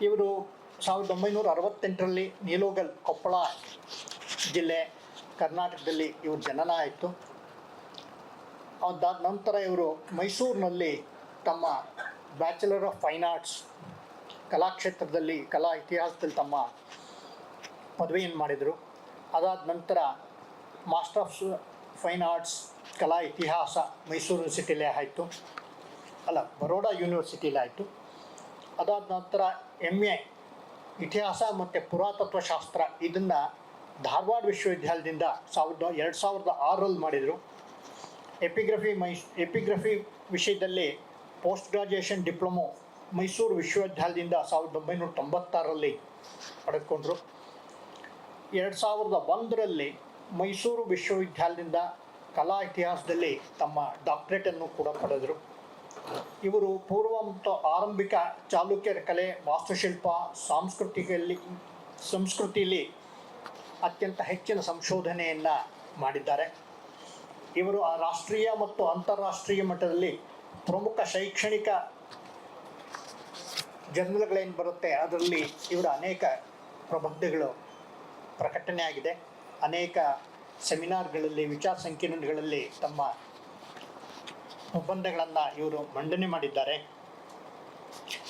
ಇವರು 1968ರಲ್ಲಿ ನೀಲೋಗಲ್, ಕೊಪ್ಪಳ ಜಿಲ್ಲೆ, ಕರ್ನಾಟಕದಲ್ಲಿ ಇವ್ರ ಜನನ ಆಯಿತು. ಅದಾದ ನಂತರ ಇವರು ಮೈಸೂರಿನಲ್ಲಿ ತಮ್ಮ ಬ್ಯಾಚುಲರ್ ಆಫ್ ಫೈನ್ ಆರ್ಟ್ಸ್ ಕಲಾಕ್ಷೇತ್ರದಲ್ಲಿ, ಕಲಾ ಇತಿಹಾಸದಲ್ಲಿ ತಮ್ಮ ಪದವಿಯನ್ನು ಮಾಡಿದರು. ಅದಾದ ನಂತರ ಮಾಸ್ಟರ್ ಆಫ್ ಫೈನ್ ಆರ್ಟ್ಸ್ ಕಲಾ ಇತಿಹಾಸ ಮೈಸೂರು ಯೂನಿವರ್ಸಿಟಿಲೇ ಆಯಿತು, ಬರೋಡಾ ಯೂನಿವರ್ಸಿಟಿಲೇ ಆಯಿತು. ಅದಾದ ನಂತರ MA ಇತಿಹಾಸ ಮತ್ತು ಪುರಾತತ್ವ ಶಾಸ್ತ್ರ ಇದನ್ನು ಧಾರವಾಡ ವಿಶ್ವವಿದ್ಯಾಲಯದಿಂದ 2006ರಲ್ಲಿ ಮಾಡಿದರು. ಎಪಿಗ್ರಫಿ ವಿಷಯದಲ್ಲಿ ಪೋಸ್ಟ್ ಗ್ರಾಜ್ಯುಯೇಷನ್ ಡಿಪ್ಲೊಮೊ ಮೈಸೂರು ವಿಶ್ವವಿದ್ಯಾಲಯದಿಂದ 1996ರಲ್ಲಿ ಪಡೆದುಕೊಂಡರು. 2001ರಲ್ಲಿ ಮೈಸೂರು ವಿಶ್ವವಿದ್ಯಾಲಯದಿಂದ ಕಲಾ ಇತಿಹಾಸದಲ್ಲಿ ತಮ್ಮ ಡಾಕ್ಟರೇಟನ್ನು ಕೂಡ ಪಡೆದರು. ಇವರು ಪೂರ್ವ ಮತ್ತು ಆರಂಭಿಕ ಚಾಲುಕ್ಯರ ಕಲೆ, ವಾಸ್ತುಶಿಲ್ಪ, ಸಂಸ್ಕೃತಿಯಲ್ಲಿ ಅತ್ಯಂತ ಹೆಚ್ಚಿನ ಸಂಶೋಧನೆಯನ್ನು ಮಾಡಿದ್ದಾರೆ. ಇವರು ರಾಷ್ಟ್ರೀಯ ಮತ್ತು ಅಂತಾರಾಷ್ಟ್ರೀಯ ಮಟ್ಟದಲ್ಲಿ ಪ್ರಮುಖ ಶೈಕ್ಷಣಿಕ ಜರ್ನಲ್ಗಳೇನು ಬರುತ್ತೆ ಅದರಲ್ಲಿ ಇವರ ಅನೇಕ ಪ್ರಬಂಧಗಳು ಪ್ರಕಟಣೆಯಾಗಿದೆ. ಅನೇಕ ಸೆಮಿನಾರ್ಗಳಲ್ಲಿ, ವಿಚಾರ ಸಂಕಿರಣಗಳಲ್ಲಿ ತಮ್ಮ ಪ್ರಬಂಧಗಳನ್ನು ಇವರು ಮಂಡನೆ ಮಾಡಿದ್ದಾರೆ.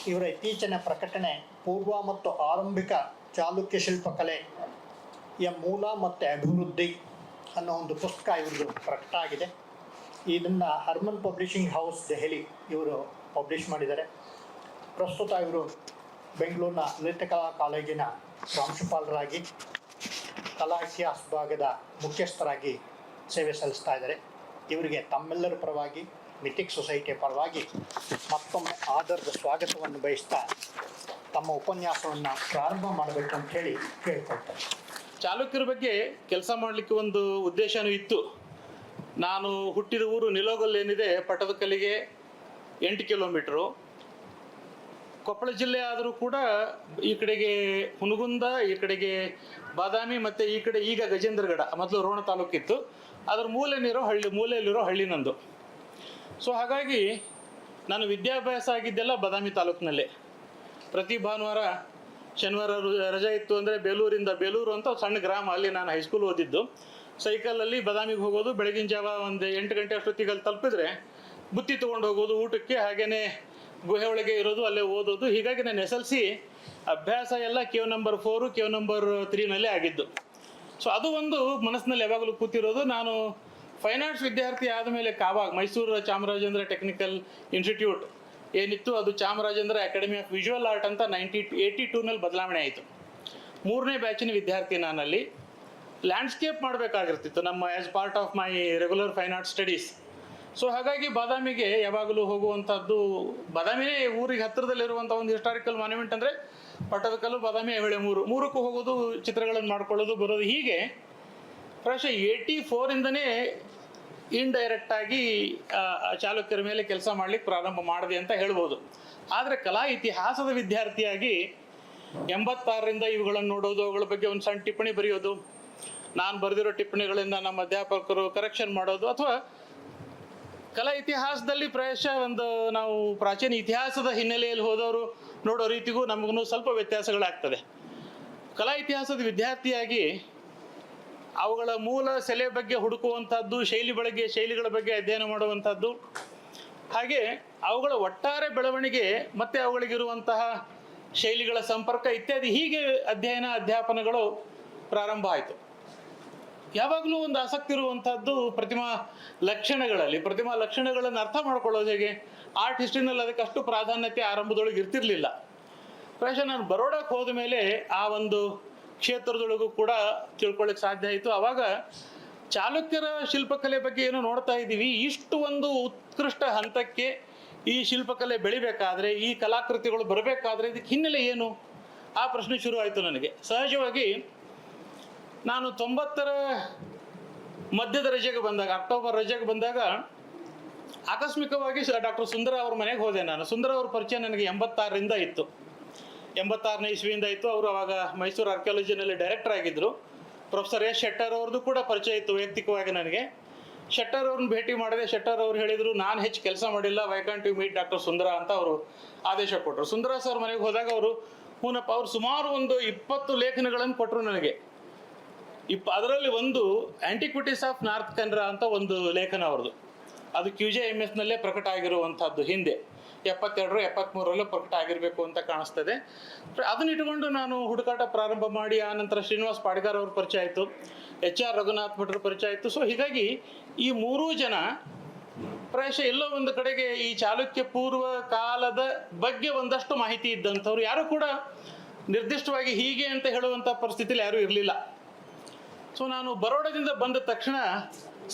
ಇವರ ಇತ್ತೀಚಿನ ಪ್ರಕಟಣೆ ಪೂರ್ವ ಮತ್ತು ಆರಂಭಿಕ ಚಾಲುಕ್ಯ ಶಿಲ್ಪಕಲೆಯ ಮೂಲ ಮತ್ತು ಅಭಿವೃದ್ಧಿ ಅನ್ನೋ ಒಂದು ಪುಸ್ತಕ ಇವ್ರದ್ದು ಪ್ರಕಟ ಆಗಿದೆ. ಇದನ್ನು ಹರ್ಮನ್ ಪಬ್ಲಿಷಿಂಗ್ ಹೌಸ್, ದೆಹಲಿ ಇವರು ಪಬ್ಲಿಷ್ ಮಾಡಿದ್ದಾರೆ. ಪ್ರಸ್ತುತ ಇವರು ಬೆಂಗಳೂರಿನ ಲಲಿತ ಕಲಾ ಕಾಲೇಜಿನ ಪ್ರಾಂಶುಪಾಲರಾಗಿ ಕಲಾ ಇತಿಹಾಸ ವಿಭಾಗದ ಮುಖ್ಯಸ್ಥರಾಗಿ ಸೇವೆ ಸಲ್ಲಿಸ್ತಾ ಇದ್ದಾರೆ. ಇವರಿಗೆ ತಮ್ಮೆಲ್ಲರ ಪರವಾಗಿ, ಮಿಥಿಕ್ ಸೊಸೈಟಿಯ ಪರವಾಗಿ ಮತ್ತೊಮ್ಮೆ ಆಧಾರದ ಸ್ವಾಗತವನ್ನು ಬಯಸ್ತಾ ತಮ್ಮ ಉಪನ್ಯಾಸವನ್ನು ಪ್ರಾರಂಭ ಮಾಡಬೇಕು ಅಂತ ಹೇಳಿ ಕೇಳ್ಕೊಳ್ತಾರೆ. ಚಾಲುಕ್ಯರ ಬಗ್ಗೆ ಕೆಲಸ ಮಾಡಲಿಕ್ಕೆ ಒಂದು ಉದ್ದೇಶನೂ ಇತ್ತು. ನಾನು ಹುಟ್ಟಿದ ಊರು ನಿಲೋಗಲ್ ಏನಿದೆ, ಪಟ್ಟದಕಲ್ಲಿಗೆ 8 ಕಿಲೋಮೀಟ್ರು. ಕೊಪ್ಪಳ ಜಿಲ್ಲೆ ಆದರೂ ಕೂಡ ಈ ಕಡೆಗೆ ಹುನಗುಂದ, ಈ ಕಡೆಗೆ ಬಾದಾಮಿ, ಮತ್ತು ಈ ಕಡೆ ಈಗ ಗಜೇಂದ್ರಗಡ, ಮೊದಲು ರೋಣ ತಾಲೂಕಿತ್ತು, ಅದರ ಮೂಲೆಯಲ್ಲಿರೋ ಹಳ್ಳಿ ನಂದು. ಸೊ ಹಾಗಾಗಿ ನಾನು ವಿದ್ಯಾಭ್ಯಾಸ ಆಗಿದ್ದೆಲ್ಲ ಬಾದಾಮಿ ತಾಲೂಕಿನಲ್ಲೇ. ಪ್ರತಿ ಭಾನುವಾರ, ಶನಿವಾರ ರಜೆ ಇತ್ತು ಅಂದರೆ ಬೇಲೂರು ಅಂತ ಸಣ್ಣ ಗ್ರಾಮ, ಅಲ್ಲಿ ನಾನು ಹೈಸ್ಕೂಲ್ ಓದಿದ್ದು. ಸೈಕಲಲ್ಲಿ ಬಾದಾಮಿಗೆ ಹೋಗೋದು, ಬೆಳಗಿನ ಜಾವ ಒಂದು 8 ಗಂಟೆ ಅಷ್ಟೊತ್ತಿಗೆ ಅಲ್ಲಿ ತಲುಪಿದ್ರೆ ಬುತ್ತಿ ತೊಗೊಂಡು ಹೋಗೋದು ಊಟಕ್ಕೆ, ಹಾಗೆಯೇ ಗುಹೆ ಒಳಗೆ ಇರೋದು, ಅಲ್ಲೇ ಓದೋದು. ಹೀಗಾಗಿ ನಾನು SLC ಅಭ್ಯಾಸ ಎಲ್ಲ ಕೇವ್ ನಂಬರ್ 4, ಕೇವ್ ನಂಬರ್ 3ನಲ್ಲೇ ಆಗಿದ್ದು. ಸೊ ಅದು ಒಂದು ಮನಸ್ಸಿನಲ್ಲಿ ಯಾವಾಗಲೂ ಕೂತಿರೋದು. ನಾನು ಫೈನ್ ಆರ್ಟ್ಸ್ ವಿದ್ಯಾರ್ಥಿ ಆದಮೇಲೆ ಮೈಸೂರು ಚಾಮರಾಜೇಂದ್ರ ಟೆಕ್ನಿಕಲ್ ಇನ್ಸ್ಟಿಟ್ಯೂಟ್ ಏನಿತ್ತು, ಅದು Chamarajendra academy of visual art ಅಂತ 1982ನಲ್ಲಿ ಬದಲಾವಣೆ ಆಯಿತು. 3ನೇ ಬ್ಯಾಚಿನ ವಿದ್ಯಾರ್ಥಿ ನಾನಲ್ಲಿ. ಲ್ಯಾಂಡ್ಸ್ಕೇಪ್ ಮಾಡಬೇಕಾಗಿರ್ತಿತ್ತು as part of my regular fine art studies. So ಹಾಗಾಗಿ ಬಾದಾಮಿಗೆ ಯಾವಾಗಲೂ ಹೋಗುವಂಥದ್ದು. ಬಾದಾಮಿನೇ ಊರಿಗೆ ಹತ್ತಿರದಲ್ಲಿರುವಂಥ ಒಂದು ಹಿಸ್ಟಾರಿಕಲ್ ಮಾನ್ಯುಮೆಂಟ್ ಅಂದರೆ ಪಟ್ಟದಕಲ್ಲು, ಬಾದಾಮಿ, ಐಹೊಳೆ ಮೂರಕ್ಕೂ ಹೋಗೋದು, ಚಿತ್ರಗಳನ್ನು ಮಾಡ್ಕೊಳ್ಳೋದು, ಬರೋದು. ಹೀಗೆ ಪ್ರಾಯಶಃ 84ಇಂದನೇ ಇಂಡೈರೆಕ್ಟಾಗಿ ಚಾಲುಕ್ಯರ ಮೇಲೆ ಕೆಲಸ ಮಾಡಲಿಕ್ಕೆ ಪ್ರಾರಂಭ ಮಾಡಿದೆ ಅಂತ ಹೇಳ್ಬೋದು. ಆದರೆ ಕಲಾ ಇತಿಹಾಸದ ವಿದ್ಯಾರ್ಥಿಯಾಗಿ 86ರಿಂದ ಇವುಗಳನ್ನು ನೋಡೋದು, ಅವುಗಳ ಬಗ್ಗೆ ಒಂದು ಸಣ್ಣ ಟಿಪ್ಪಣಿ ಬರೆಯೋದು, ನಾನು ಬರೆದಿರೋ ಟಿಪ್ಪಣಿಗಳಿಂದ ನಮ್ಮ ಅಧ್ಯಾಪಕರು ಕರೆಕ್ಷನ್ ಮಾಡೋದು, ಅಥವಾ ಕಲಾ ಇತಿಹಾಸದಲ್ಲಿ ಪ್ರಾಯಶಃ ನಾವು ಪ್ರಾಚೀನ ಇತಿಹಾಸದ ಹಿನ್ನೆಲೆಯಲ್ಲಿ ಹೋದವರು ನೋಡೋ ರೀತಿಗೂ ನಮಗೂ ಸ್ವಲ್ಪ ವ್ಯತ್ಯಾಸಗಳಾಗ್ತದೆ. ಕಲಾ ಇತಿಹಾಸದ ವಿದ್ಯಾರ್ಥಿಯಾಗಿ ಅವುಗಳ ಮೂಲ ಸೆಲೆ ಬಗ್ಗೆ ಹುಡುಕುವಂಥದ್ದು, ಶೈಲಿಗಳ ಬಗ್ಗೆ ಅಧ್ಯಯನ ಮಾಡುವಂಥದ್ದು, ಹಾಗೆ ಅವುಗಳ ಒಟ್ಟಾರೆ ಬೆಳವಣಿಗೆ ಮತ್ತು ಅವುಗಳಿಗಿರುವಂತಹ ಶೈಲಿಗಳ ಸಂಪರ್ಕ ಇತ್ಯಾದಿ, ಹೀಗೆ ಅಧ್ಯಾಪನಗಳು ಪ್ರಾರಂಭ ಆಯಿತು. ಯಾವಾಗಲೂ ಒಂದು ಆಸಕ್ತಿ ಇರುವಂಥದ್ದು ಪ್ರತಿಮಾ ಲಕ್ಷಣಗಳನ್ನು ಅರ್ಥ ಮಾಡ್ಕೊಳ್ಳೋದು ಹೇಗೆ. ಆರ್ಟ್ ಹಿಸ್ಟ್ರಿನಲ್ಲಿ ಅದಕ್ಕೆ ಅಷ್ಟು ಪ್ರಾಧಾನ್ಯತೆ ಆರಂಭದೊಳಗೆ ಇರ್ತಿರ್ಲಿಲ್ಲ. ಪ್ರಾಯಶಃ ನಾನು ಬರೋಡಕ್ಕೆ ಹೋದ ಮೇಲೆ ಆ ಒಂದು ಕ್ಷೇತ್ರದೊಳಗೂ ಕೂಡ ತಿಳ್ಕೊಳ್ಳಿಕ್ಕೆ ಸಾಧ್ಯ ಆಯಿತು. ಆವಾಗ ಚಾಲುಕ್ಯರ ಶಿಲ್ಪಕಲೆ ಬಗ್ಗೆ ಏನು ನೋಡ್ತಾ ಇದ್ದೀವಿ, ಇಷ್ಟು ಒಂದು ಉತ್ಕೃಷ್ಟ ಹಂತಕ್ಕೆ ಈ ಶಿಲ್ಪಕಲೆ ಬೆಳಿಬೇಕಾದ್ರೆ, ಈ ಕಲಾಕೃತಿಗಳು ಬರಬೇಕಾದ್ರೆ ಇದಕ್ಕೆ ಹಿನ್ನೆಲೆ ಏನು, ಆ ಪ್ರಶ್ನೆ ಶುರು ಆಯಿತು ನನಗೆ. ಸಹಜವಾಗಿ ನಾನು 90ರ ಮಧ್ಯದ ರಜೆಗೆ ಬಂದಾಗ, ಅಕ್ಟೋಬರ್ ರಜೆಗೆ ಬಂದಾಗ ಆಕಸ್ಮಿಕವಾಗಿ ಡಾಕ್ಟರ್ ಸುಂದರ ಅವ್ರ ಮನೆಗೆ ಹೋದೆ ನಾನು. ಸುಂದರ ಅವ್ರ ಪರಿಚಯ ನನಗೆ 86ರಿಂದ ಇತ್ತು, 86ನೇ ಇಸ್ವಿಯಿಂದ ಇತ್ತು. ಅವರು ಅವಾಗ ಮೈಸೂರು ಆರ್ಕಿಯಾಲಜಿನಲ್ಲಿ ಡೈರೆಕ್ಟರ್ ಆಗಿದ್ದರು. ಪ್ರೊಫೆಸರ್ ಎಸ್ ಶೆಟ್ಟರ್ ಅವ್ರದ್ದು ಕೂಡ ಪರಿಚಯ ಇತ್ತು ವೈಯಕ್ತಿಕವಾಗಿ ನನಗೆ. ಶೆಟ್ಟರ್ ಅವ್ರನ್ನ ಭೇಟಿ ಮಾಡಿದೆ. ಶೆಟ್ಟರ್ ಅವ್ರು ಹೇಳಿದರು, ನಾನು ಹೆಚ್ಚು ಕೆಲಸ ಮಾಡಿಲ್ಲ, why can't you meet doctor Sundar ಅಂತ ಅವರು ಆದೇಶ ಕೊಟ್ಟರು. ಸುಂದರ ಸರ್ ಮನೆಗೆ ಹೋದಾಗ ಅವರು ಪೂನಪ್ಪ ಅವರು ಸುಮಾರು ಒಂದು 20 ಲೇಖನಗಳನ್ನು ಕೊಟ್ಟರು ನನಗೆ. ಅದರಲ್ಲಿ ಒಂದು ಆಂಟಿಕ್ವಿಟೀಸ್ ಆಫ್ ನಾರ್ತ್ ಕನ್ನಡ ಅಂತ ಒಂದು ಲೇಖನ ಅವ್ರದ್ದು. ಅದು QJMS ನಲ್ಲೇ ಪ್ರಕಟ ಆಗಿರುವಂಥದ್ದು, ಹಿಂದೆ 72 73 ಪ್ರಕಟ ಆಗಿರಬೇಕು ಅಂತ ಕಾಣಿಸ್ತದೆ. ಅದನ್ನ ಇಟ್ಕೊಂಡು ನಾನು ಹುಡುಕಾಟ ಪ್ರಾರಂಭ ಮಾಡಿ, ಆ ನಂತರ ಶ್ರೀನಿವಾಸ್ ಪಾಡ್ಗಾರ್ ಅವ್ರ ಪರಿಚಯ ಆಯಿತು, HR ರಘುನಾಥ್ ಭಟ್ರ ಪರಿಚಯ ಆಯಿತು. ಸೊ ಹೀಗಾಗಿ ಈ 3 ಜನ ಪ್ರಾಯಶಃ ಎಲ್ಲೋ ಒಂದು ಕಡೆಗೆ ಈ ಚಾಲುಕ್ಯ ಪೂರ್ವ ಕಾಲದ ಬಗ್ಗೆ ಒಂದಷ್ಟು ಮಾಹಿತಿ ಇದ್ದಂಥವ್ರು. ಯಾರು ಕೂಡ ನಿರ್ದಿಷ್ಟವಾಗಿ ಹೀಗೆ ಅಂತ ಹೇಳುವಂಥ ಪರಿಸ್ಥಿತಿಯಲ್ಲಿ ಯಾರೂ ಇರಲಿಲ್ಲ. ಸೊ ನಾನು ಬರೋಡದಿಂದ ಬಂದ ತಕ್ಷಣ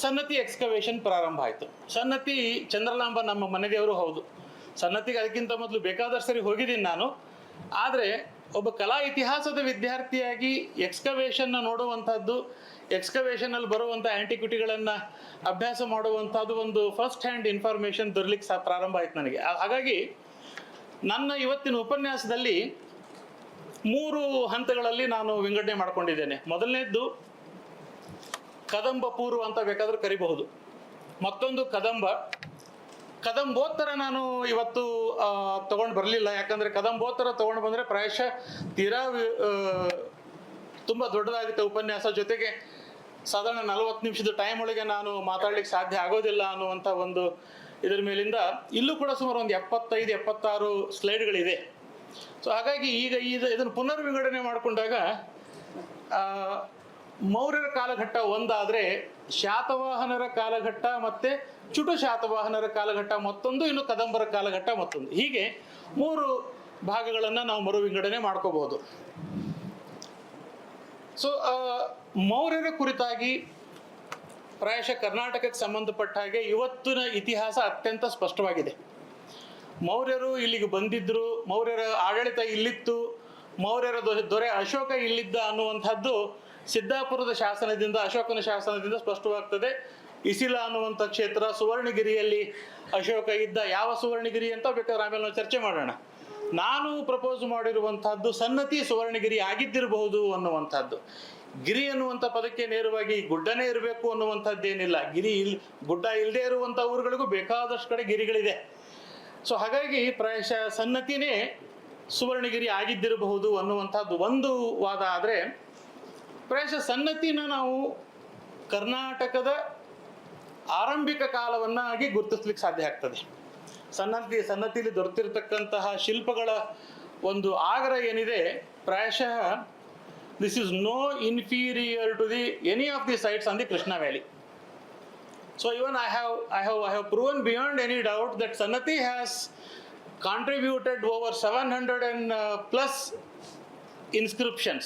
ಸನ್ನತಿ ಎಕ್ಸ್ಕವೇಷನ್ ಪ್ರಾರಂಭ ಆಯಿತು. ಸನ್ನತಿ ಚಂದ್ರಲಾಂಬ ನಮ್ಮ ಮನೆದೇವರು ಹೌದು. ಸನ್ನತಿಗೆ ಅದಕ್ಕಿಂತ ಮೊದಲು ಬೇಕಾದಷ್ಟು ಸರಿ ಹೋಗಿದ್ದೀನಿ ನಾನು. ಆದರೆ ಒಬ್ಬ ಕಲಾ ಇತಿಹಾಸದ ವಿದ್ಯಾರ್ಥಿಯಾಗಿ ಎಕ್ಸ್ಕವೇಷನ್ನ ನೋಡುವಂಥದ್ದು, ಎಕ್ಸ್ಕವೇಷನಲ್ಲಿ ಬರುವಂಥ ಆ್ಯಂಟಿಕ್ವಿಟಿಗಳನ್ನು ಅಭ್ಯಾಸ ಮಾಡುವಂಥದ್ದು ಒಂದು ಫಸ್ಟ್ ಹ್ಯಾಂಡ್ ಇನ್ಫಾರ್ಮೇಷನ್ ದೊರಲಿಕ್ಕೆ ಪ್ರಾರಂಭ ಆಯ್ತು ನನಗೆ. ಹಾಗಾಗಿ ನನ್ನ ಇವತ್ತಿನ ಉಪನ್ಯಾಸದಲ್ಲಿ 3 ಹಂತಗಳಲ್ಲಿ ನಾನು ವಿಂಗಡಣೆ ಮಾಡ್ಕೊಂಡಿದ್ದೇನೆ. ಮೊದಲನೇದ್ದು ಕದಂಬ ಪೂರ್ವ ಅಂತ ಬೇಕಾದರೂ ಕರಿಬಹುದು. ಮತ್ತೊಂದು ಕದಂಬೋತ್ತರ ನಾನು ಇವತ್ತು ತಗೊಂಡು ಬರಲಿಲ್ಲ. ಯಾಕಂದರೆ ಕದಂಬೋತ್ತರ ತೊಗೊಂಡು ಬಂದರೆ ಪ್ರಾಯಶಃ ತೀರಾ ತುಂಬ ದೊಡ್ಡದಾಗುತ್ತೆ ಉಪನ್ಯಾಸ. ಜೊತೆಗೆ ಸಾಧಾರಣ 40 ನಿಮಿಷದ ಟೈಮ್ ಒಳಗೆ ನಾನು ಮಾತಾಡ್ಲಿಕ್ಕೆ ಸಾಧ್ಯ ಆಗೋದಿಲ್ಲ ಅನ್ನುವಂಥ ಒಂದು ಇದರ ಮೇಲಿಂದ ಇಲ್ಲೂ ಕೂಡ ಸುಮಾರು ಒಂದು 75-76 ಸ್ಲೈಡ್ಗಳಿದೆ. ಸೊ ಹಾಗಾಗಿ ಈಗ ಇದನ್ನು ಪುನರ್ವಿಂಗಡಣೆ ಮಾಡಿಕೊಂಡಾಗ ಮೌರ್ಯರ ಕಾಲಘಟ್ಟ ಒಂದಾದರೆ, ಶಾತವಾಹನರ ಕಾಲಘಟ್ಟ ಮತ್ತು ಚುಟು ಶಾತವಾಹನರ ಕಾಲಘಟ್ಟ ಮತ್ತೊಂದು, ಇನ್ನು ಕದಂಬರ ಕಾಲಘಟ್ಟ ಮತ್ತೊಂದು, ಹೀಗೆ 3 ಭಾಗಗಳನ್ನು ನಾವು ಮರು ವಿಂಗಡಣೆ ಮಾಡ್ಕೋಬಹುದು. ಸೊ ಮೌರ್ಯರ ಕುರಿತಾಗಿ ಪ್ರಾಯಶಃ ಕರ್ನಾಟಕಕ್ಕೆ ಸಂಬಂಧಪಟ್ಟ ಹಾಗೆ ಇವತ್ತಿನ ಇತಿಹಾಸ ಅತ್ಯಂತ ಸ್ಪಷ್ಟವಾಗಿದೆ. ಮೌರ್ಯರು ಇಲ್ಲಿಗೆ ಬಂದಿದ್ರು, ಮೌರ್ಯರ ಆಡಳಿತ ಇಲ್ಲಿತ್ತು, ಮೌರ್ಯರ ದೊರೆ ಅಶೋಕ ಇಲ್ಲಿದ್ದ ಅನ್ನುವಂಥದ್ದು ಸಿದ್ದಾಪುರದ ಶಾಸನದಿಂದ, ಅಶೋಕನ ಶಾಸನದಿಂದ ಸ್ಪಷ್ಟವಾಗ್ತದೆ. ಇಸಿಲ ಅನ್ನುವಂಥ ಕ್ಷೇತ್ರ, ಸುವರ್ಣಗಿರಿಯಲ್ಲಿ ಅಶೋಕ ಇದ್ದ. ಯಾವ ಸುವರ್ಣಗಿರಿ ಅಂತ ಬೇಕಾದ್ರೆ ಆಮೇಲೆ ನಾವು ಚರ್ಚೆ ಮಾಡೋಣ. ನಾನು ಪ್ರಪೋಸ್ ಮಾಡಿರುವಂಥದ್ದು ಸನ್ನತಿ ಸುವರ್ಣಗಿರಿ ಆಗಿದ್ದಿರಬಹುದು ಅನ್ನುವಂಥದ್ದು. ಗಿರಿ ಅನ್ನುವಂಥ ಪದಕ್ಕೆ ನೇರವಾಗಿ ಗುಡ್ಡನೇ ಇರಬೇಕು ಅನ್ನುವಂಥದ್ದೇನಿಲ್ಲ. ಗುಡ್ಡ ಇಲ್ಲದೆ ಇರುವಂಥ ಊರುಗಳಿಗೂ ಬೇಕಾದಷ್ಟು ಕಡೆ ಗಿರಿಗಳಿದೆ. ಸೊ ಹಾಗಾಗಿ ಪ್ರಾಯಶಃ ಸನ್ನತಿನೇ ಸುವರ್ಣಗಿರಿ ಆಗಿದ್ದಿರಬಹುದು ಅನ್ನುವಂಥದ್ದು ಒಂದು ವಾದ. ಆದರೆ ಪ್ರಾಯಶಃ ಸನ್ನತಿನ ನಾವು ಕರ್ನಾಟಕದ ಆರಂಭಿಕ ಕಾಲವನ್ನಾಗಿ ಗುರುತಿಸ್ಲಿಕ್ಕೆ ಸಾಧ್ಯ ಆಗ್ತದೆ. ಸನ್ನತಿಲಿ ದೊರೆತಿರ್ತಕ್ಕಂತಹ ಶಿಲ್ಪಗಳ ಒಂದು ಆಗರ ಏನಿದೆ, ಪ್ರಾಯಶಃ this is no inferior to any of the sites on the Krishna valley. So even I have proven beyond any doubt that Sannati has contributed over 700 and plus inscriptions,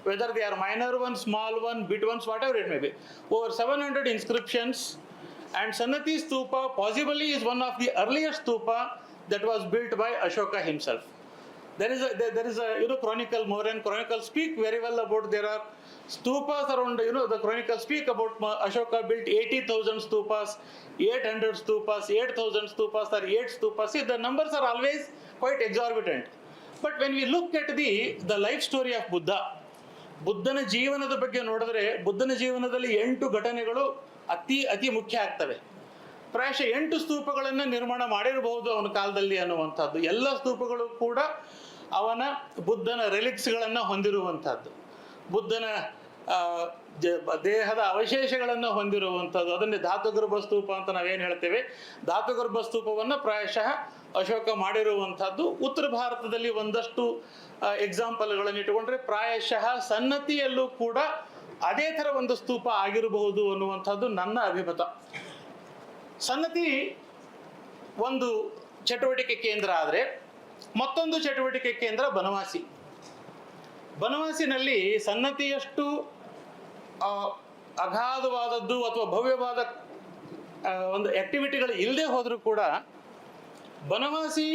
whether they are minor one, small one, bit ones, whatever it may be. Over 700 inscriptions, and Sannati Stupa possibly is one of the earliest stupa that was built by Ashoka himself. There is a chronicle, Mauryan chronicle speak very well about there are stupas around, the chronicle speak about Ashoka built 80,000 stupas, 800 stupas, 8,000 stupas, or 8 stupas. See, the numbers are always quite exorbitant. But when we look at the life story of Buddha, ಬುದ್ಧನ ಜೀವನದ ಬಗ್ಗೆ ನೋಡಿದ್ರೆ, ಬುದ್ಧನ ಜೀವನದಲ್ಲಿ 8 ಘಟನೆಗಳು ಅತಿ ಮುಖ್ಯ ಆಗ್ತವೆ. ಪ್ರಾಯಶಃ 8 ಸ್ತೂಪಗಳನ್ನು ನಿರ್ಮಾಣ ಮಾಡಿರಬಹುದು ಅವನ ಕಾಲದಲ್ಲಿ ಅನ್ನುವಂಥದ್ದು. ಎಲ್ಲ ಸ್ತೂಪಗಳು ಕೂಡ ಅವನ ಬುದ್ಧನ ರಿಲಿಕ್ಸ್ಗಳನ್ನು ಹೊಂದಿರುವಂಥದ್ದು, ಬುದ್ಧನ ದೇಹದ ಅವಶೇಷಗಳನ್ನು ಹೊಂದಿರುವಂಥದ್ದು. ಅದನ್ನೇ ಧಾತುಗರ್ಭ ಸ್ತೂಪ ಅಂತ ನಾವೇನು ಹೇಳ್ತೇವೆ. ಧಾತುಗರ್ಭ ಸ್ತೂಪವನ್ನು ಪ್ರಾಯಶಃ ಅಶೋಕ ಮಾಡಿರುವಂಥದ್ದು. ಉತ್ತರ ಭಾರತದಲ್ಲಿ ಒಂದಷ್ಟು ಎಕ್ಸಾಂಪಲ್ಗಳನ್ನು ಇಟ್ಟುಕೊಂಡ್ರೆ ಪ್ರಾಯಶಃ ಸನ್ನತಿಯಲ್ಲೂ ಕೂಡ ಅದೇ ಥರ ಒಂದು ಸ್ತೂಪ ಆಗಿರಬಹುದು ಅನ್ನುವಂಥದ್ದು ನನ್ನ ಅಭಿಮತ. ಸನ್ನತಿ ಒಂದು ಚಟುವಟಿಕೆ ಕೇಂದ್ರ ಆದರೆ, ಮತ್ತೊಂದು ಚಟುವಟಿಕೆ ಕೇಂದ್ರ ಬನವಾಸಿ. ಬನವಾಸಿನಲ್ಲಿ ಸನ್ನತಿಯಷ್ಟು ಅಗಾಧವಾದದ್ದು ಅಥವಾ ಭವ್ಯವಾದ ಒಂದು ಆಕ್ಟಿವಿಟಿಗಳು ಇಲ್ಲದೆ ಹೋದರೂ ಕೂಡ ಬನವಾಸಿ